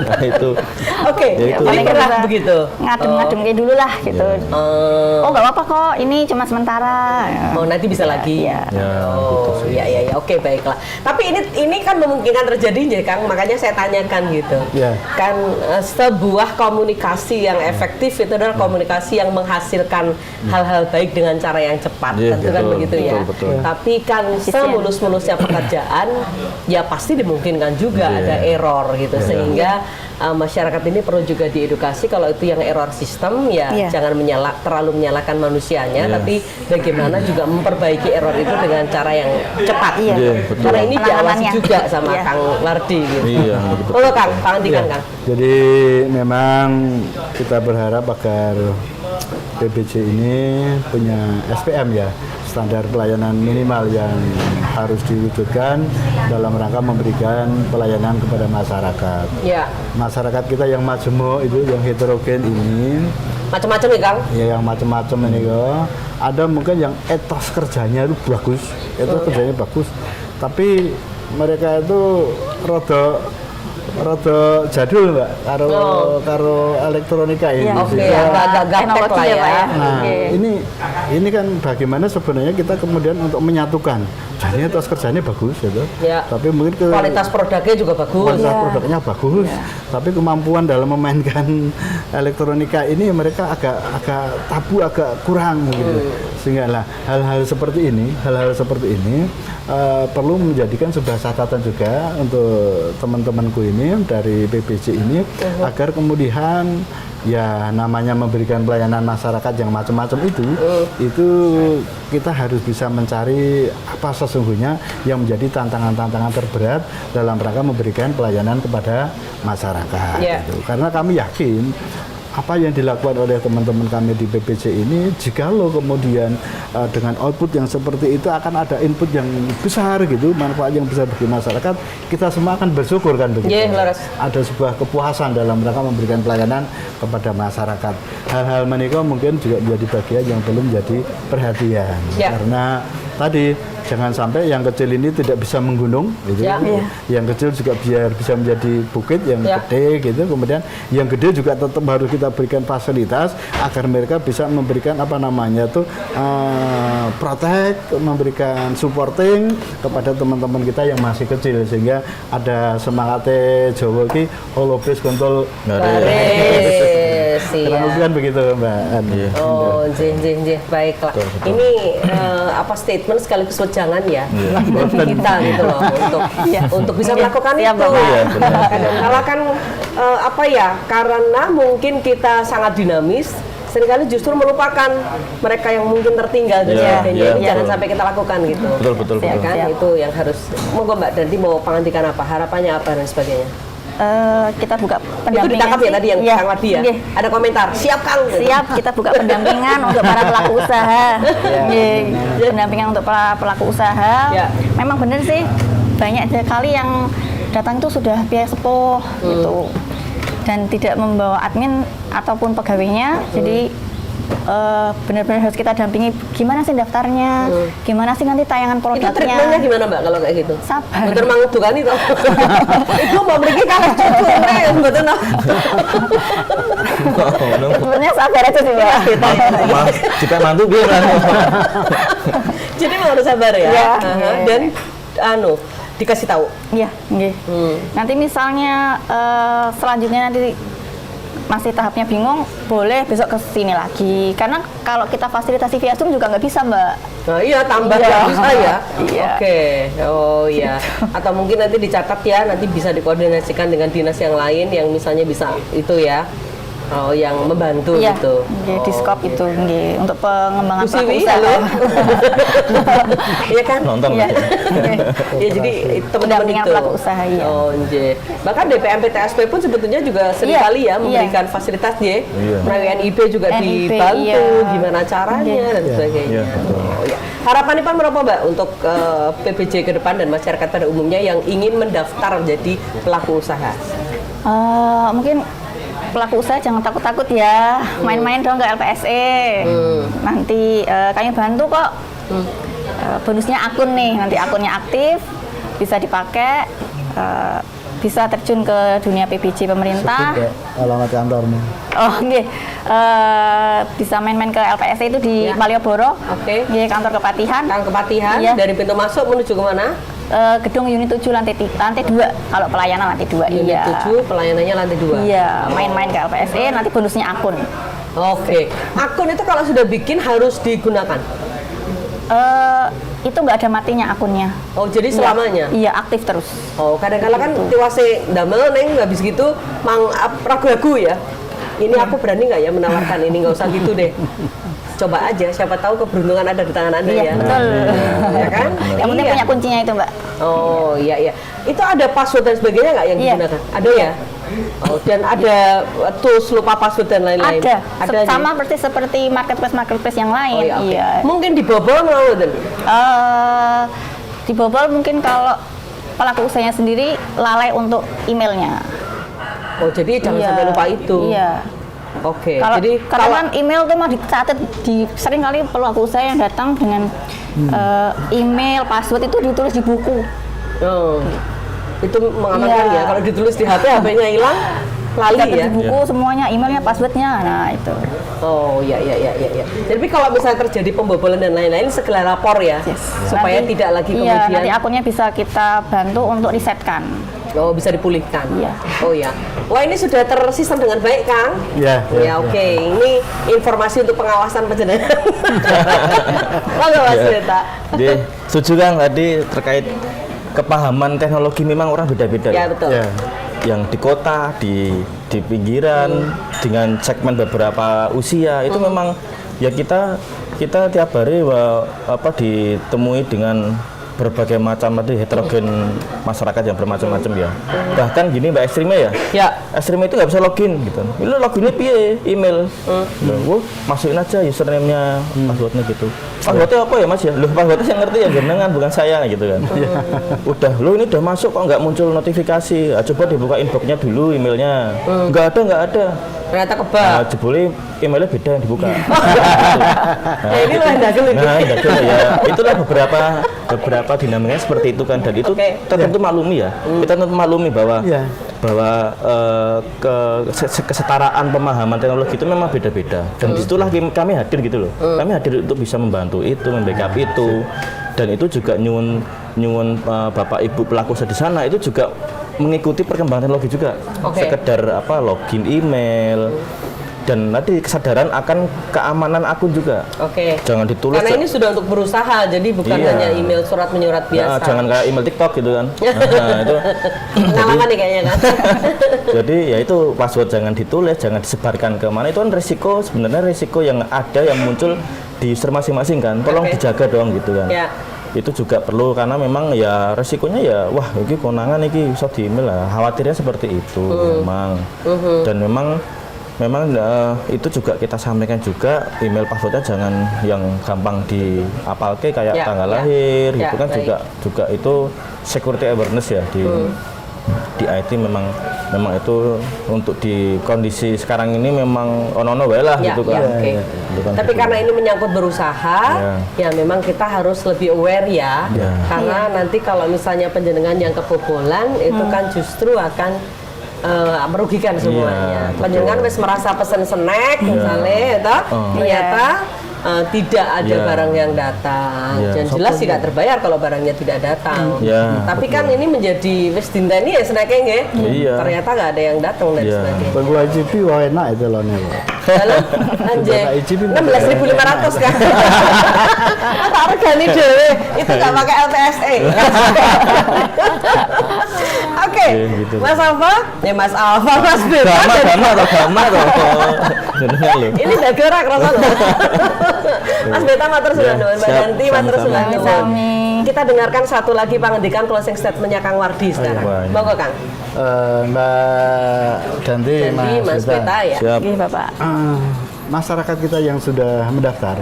Nah itu. Oke, paling enggak begitu. Ngadem-ngadem kayak dulu lah gitu. Oh nggak apa-apa kok, ini cuma sementara. Oh nanti bisa lagi. Ya. Oh iya. Oke baiklah. Tapi ini kan memungkinkan terjadi ya Kang, makanya saya tanyakan gitu. Kan sebuah komunikasi yang efektif itu adalah komunikasi yang menghasilkan hal-hal baik dengan cara yang cepat, tentu kan begitu ya. Betul. Tapi kan semulus-mulusnya pekerjaan ya pasti dimungkinkan juga ada error gitu, sehingga masyarakat ini perlu juga diedukasi kalau itu yang error sistem ya jangan terlalu menyalahkan manusianya, tapi bagaimana juga memperbaiki error itu dengan cara yang cepat. Karena ini diawasi juga sama Kang Lardi gitu. Kang Andika Kang. Jadi memang kita berharap agar PPJ ini punya SPM ya, standar pelayanan minimal yang harus diwujudkan dalam rangka memberikan pelayanan kepada masyarakat. Masyarakat kita yang majemuk itu, yang heterogen ini, macam-macam ya Kang? Ya yang macam-macam ini kok. Ada mungkin yang etos kerjanya itu bagus, kerjanya bagus, tapi mereka itu rada jadul Mbak, karo elektronika ini. Agak gaptek lah ya. Nah, ini kan bagaimana sebenarnya kita kemudian untuk menyatukan. Jadi tos kerjanya bagus gitu. Tapi mungkin kualitas produknya juga bagus. Kualitas produknya bagus. Tapi kemampuan dalam memainkan elektronika ini mereka agak tabu, agak kurang gitu. Sehingga lah hal-hal seperti ini perlu menjadikan sebuah catatan juga untuk teman-temanku ini dari PPJ ini agar kemudian ya namanya memberikan pelayanan masyarakat yang macam-macam itu kita harus bisa mencari apa sesungguhnya yang menjadi tantangan-tantangan terberat dalam rangka memberikan pelayanan kepada masyarakat. Gitu. Karena kami yakin apa yang dilakukan oleh teman-teman kami di PPJ ini, jikalau kemudian dengan output yang seperti itu akan ada input yang besar gitu, manfaat yang besar bagi masyarakat, kita semua akan bersyukur kan begitu. Ada sebuah kepuasan dalam rangka memberikan pelayanan kepada masyarakat. Hal-hal menikah mungkin juga menjadi bagian yang perlu menjadi perhatian. Karena tadi jangan sampai yang kecil ini tidak bisa menggunung gitu. Yang kecil juga biar bisa menjadi bukit yang gede gitu. Kemudian yang gede juga tetap harus kita berikan fasilitas agar mereka bisa memberikan protek, memberikan supporting kepada teman-teman kita yang masih kecil, sehingga ada semangatnya Jawa ki holopes kontol kan begitu Mbak. Oh, baiklah. Ini statement sekaligus wejangan ya bagi kita gitu loh untuk bisa melakukan itu. Karena kan karena mungkin kita sangat dinamis, seringkali justru melupakan mereka yang mungkin tertinggal dan sebagainya. Ini jangan sampai kita lakukan gitu. Betul. Kan itu yang harus. Monggo Mbak Danti mau pangandikan apa, harapannya apa dan sebagainya. Kita buka pendampingan. Itu ditangkap ya tadi yang Kang Wadi ya? Ada komentar, siap Kang? Siap, kita buka pendampingan untuk para pelaku usaha. Pendampingan untuk para pelaku usaha. Memang benar sih, banyak sekali yang datang itu sudah biaya sepuh gitu, dan tidak membawa admin ataupun pegawainya. Jadi benar-benar harus kita dampingi, gimana sih daftarnya, gimana sih nanti tayangan produknya. Itu treatmentnya gimana Mbak kalau kayak gitu? Sabar. Betul mangudukani toh. Itu mau pergi kalau cucu betul no. Sebenarnya sabar aja sih Mbak. Jika mantu biar Jadi harus sabar ya. Dan dikasih tahu. Iya, nanti misalnya selanjutnya nanti masih tahapnya bingung, boleh besok ke sini lagi. Karena kalau kita fasilitasi via Zoom juga nggak bisa Mbak. Nah iya, tambah nggak bisa ya. Oke. Oh iya. Atau mungkin nanti dicatat ya, nanti bisa dikoordinasikan dengan dinas yang lain yang misalnya bisa itu ya. Yang membantu gitu. Di skop itu untuk pengembangan pelaku usaha. Iya kan? Nonton. Ya jadi teman-teman itu. Pelaku usaha ya. Bahkan DPM PTSP pun sebetulnya juga seringkali ya memberikan fasilitas melalui NIP juga dibantu gimana caranya dan sebagainya. Harapan Ipan berapa Mbak untuk PPJ ke depan dan masyarakat pada umumnya yang ingin mendaftar menjadi pelaku usaha? Mungkin pelaku usaha jangan takut-takut ya, main-main dong ke LPSE. Nanti kami bantu kok. Bonusnya akun nih, nanti akunnya aktif, bisa dipakai, bisa terjun ke dunia PBJ pemerintah. Alamat kantormu. Oh, nggih. Bisa main-main ke LPSE itu di Malioboro. Oke. Nggih, kantor Kepatihan. Kantor Kepatihan. Iya. Dari pintu masuk menuju ke mana? Gedung unit 7 lantai 2. Kalau pelayanan lantai 2. Unit 7 pelayanannya lantai 2. Iya, main-main ke LPSE, nanti bonusnya akun. Oke. Akun itu kalau sudah bikin harus digunakan? Itu nggak ada matinya akunnya. Oh, jadi selamanya? Iya, aktif terus. Oh, kadang-kadang kan tiwase damel neng habis gitu mang ragu-ragu ya. Ini aku berani nggak ya menawarkan ini, nggak usah gitu deh. Coba aja, siapa tahu keberuntungan ada di tangan Anda ya. Betul. Ya kan? Yang penting punya kuncinya itu, Mbak. Oh, iya iya. Itu ada password dan sebagainya nggak yang digunakan? Ada ya? Oh, dan ada tools lupa password dan lain-lain. Ada sama seperti marketplace yang lain. Oh, iya. Mungkin dibobol mau dan? Dibobol mungkin kalau pelaku usahanya sendiri lalai untuk emailnya. Oh, jadi jangan sampai lupa itu. Iya. Oke. Jadi kalau kan email tuh mah dicatat sering kali pelaku usaha yang datang dengan email password itu ditulis di buku. Oh. Itu mengamankan ya. Kalau ditulis di HP, HP-nya hilang, lali ya. Di buku semuanya, emailnya, passwordnya, nah itu. Oh iya. Jadi kalau misalnya terjadi pembobolan dan lain-lain, segera lapor ya, supaya nanti, tidak lagi kemudian. Nanti akunnya bisa kita bantu untuk resetkan. Oh, bisa dipulihkan. Iya. Oh ya. Wah, ini sudah tersistem dengan baik, Kang. Iya. Ya, oke. Ini informasi untuk pengawasan penjenengan. Monggo Mas Beta. Jadi, setuju Kang tadi terkait kepahaman teknologi memang orang beda-beda. Ya, betul. Ya. Yang di kota, di pinggiran, dengan segmen beberapa usia itu memang ya kita tiap hari ditemui dengan berbagai macam heterogen masyarakat yang bermacam-macam ya. Bahkan gini Mbak ekstrimnya ya. Ekstrimnya itu nggak bisa login gitu. Ini loginnya piye? Email. Masukin aja username-nya, passwordnya gitu. Passwordnya apa ya Mas ya? Loh, passwordnya saya ngerti ya jenengan bukan saya gitu kan. Udah, ini udah masuk kok nggak muncul notifikasi. Coba dibuka inbox-nya dulu emailnya. Nggak ada. Ternyata kebak. Nah, jebule emailnya beda yang dibuka. Ini lah dagel ini. Ya. Itulah beberapa dinamikanya seperti itu kan, dan itu kita tentu maklumi ya. Kita tentu maklumi bahwa kesetaraan pemahaman teknologi itu memang beda-beda. Dan disitulah kami hadir gitu loh. Kami hadir untuk bisa membantu itu, membackup itu. Dan itu juga nyuwun Bapak Ibu pelaku usaha di sana itu juga mengikuti perkembangan teknologi juga. Sekedar login email dan nanti kesadaran akan keamanan akun juga. Jangan ditulis. Karena ini sudah untuk berusaha, jadi bukan hanya email surat menyurat biasa. Jangan kayak email TikTok gitu kan. Itu pengalaman nih kayaknya kan. Jadi ya itu password jangan ditulis, jangan disebarkan ke mana. Itu kan sebenarnya risiko yang ada yang muncul di user masing-masing kan. Tolong dijaga dong gitu kan. Itu juga perlu karena memang ya resikonya ya ini konangan ini bisa di email lah, khawatirnya seperti itu memang. Dan memang itu juga kita sampaikan juga email passwordnya jangan yang gampang diapalke kayak tanggal lahir gitu kan. Juga itu security awareness ya di IT memang itu untuk di kondisi sekarang ini memang ono wae lah gitu kan. Tapi karena ini menyangkut berusaha, ya memang kita harus lebih aware ya. Karena nanti kalau misalnya penjenengan yang kebobolan itu kan justru akan merugikan semuanya. Penjenengan wis merasa pesen snack misalnya, ternyata tidak ada barang yang datang. Dan jelas tidak terbayar kalau barangnya tidak datang. Tapi kan ini menjadi wis dinteni ya snacknya nggih. Ternyata nggak ada yang datang dan sebagainya. Bangku IGP wah enak itu loh nih. Halo, anjir. 16.500 kan. Tak regani dhewe. Itu nggak pakai LPSE. Oke, gitu. Mas Alfa, Mas Alfa, Mas Beta. Gama toh. Ini dagerak rasanya. Mas Beta matur sudah nuwun, Mbak Danti matur sudah nuwun. Kita dengarkan satu lagi pangendikan closing statement-nya Kang Wardi sekarang. Monggo Kang. Mbak Danti, Mas Beta ya. Oke, Bapak. Masyarakat kita yang sudah mendaftar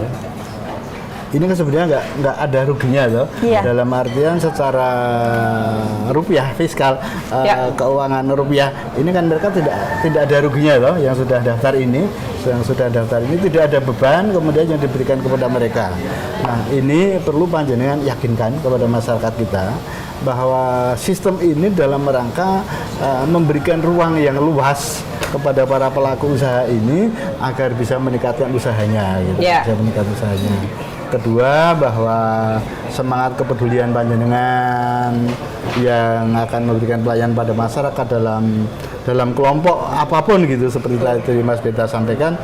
ini kan sebenarnya nggak ada ruginya loh. Dalam artian secara rupiah fiskal keuangan rupiah ini kan mereka tidak ada ruginya loh yang sudah daftar ini tidak ada beban kemudian yang diberikan kepada mereka. Nah ini perlu panjenengan yakinkan kepada masyarakat kita bahwa sistem ini dalam rangka memberikan ruang yang luas kepada para pelaku usaha ini agar bisa meningkatkan usahanya gitu. Bisa meningkatkan usahanya. Kedua, bahwa semangat kepedulian panjenengan yang akan memberikan pelayanan pada masyarakat dalam kelompok apapun gitu, seperti tadi Mas Beta sampaikan,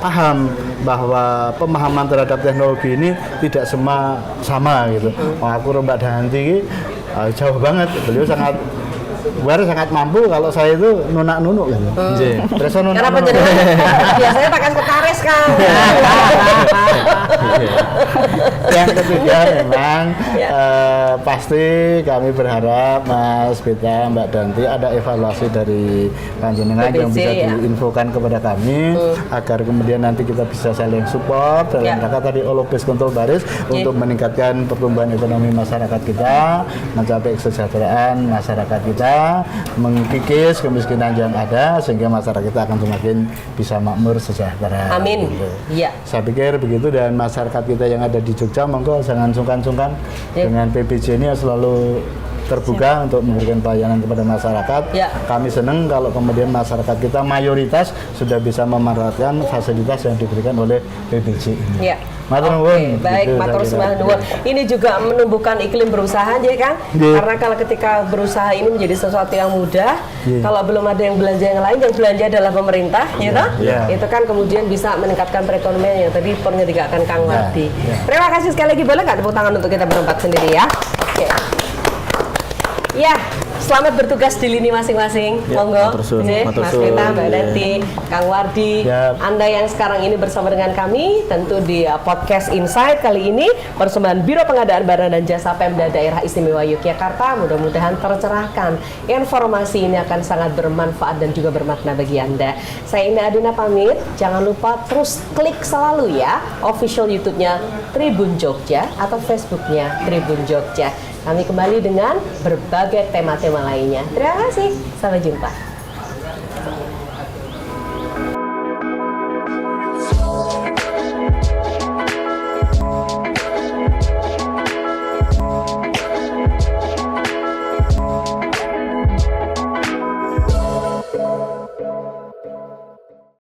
paham bahwa pemahaman terhadap teknologi ini tidak semua sama gitu. Aku Mbak Dahanti jauh banget, beliau sangat mampu, kalau saya itu nunak-nunuk gitu. Terus karena penjenengan biasanya pakai sekretaris kan. Yang ketiga memang pasti kami berharap Mas Beta, Mbak Danti ada evaluasi dari panjenengan yang bisa diinfokan kepada kami agar kemudian nanti kita bisa saling support dalam rangka tadi Olopis Kontrol Baris untuk meningkatkan pertumbuhan ekonomi masyarakat kita, mencapai kesejahteraan masyarakat kita, mengkikis kemiskinan yang ada sehingga masyarakat kita akan semakin bisa makmur sejahtera. Amin. Gitu. Iya. Saya pikir begitu, dan masyarakat kita yang ada di Jogja monggo jangan sungkan-sungkan dengan PBJ ini selalu terbuka untuk memberikan pelayanan kepada masyarakat. Kami senang kalau kemudian masyarakat kita mayoritas sudah bisa memanfaatkan fasilitas yang diberikan oleh PBJ ini. Baik, matur nuwun. Ini juga menumbuhkan iklim berusaha, jadi kan? Karena kalau ketika berusaha ini menjadi sesuatu yang mudah, kalau belum ada yang belanja yang lain, yang belanja adalah pemerintah, itu kan kemudian bisa meningkatkan perekonomian yang tadi pernah dikatakan Kang Wardi. Terima kasih sekali lagi, boleh nggak tepuk tangan untuk kita berempat sendiri ya? Oke. Ya, selamat bertugas di lini masing-masing. Monggo, Mas Beta, Mbak Danti, Kang Wardi, Anda yang sekarang ini bersama dengan kami, tentu di podcast Insight kali ini, persembahan Biro Pengadaan Barang dan Jasa Pemda Daerah Istimewa Yogyakarta. Mudah-mudahan tercerahkan. Informasi ini akan sangat bermanfaat dan juga bermakna bagi Anda. Saya Indah Adina pamit. Jangan lupa terus klik selalu ya official YouTube-nya Tribun Jogja atau Facebook-nya Tribun Jogja. Kami kembali dengan berbagai tema-tema lainnya. Terima kasih. Sampai jumpa.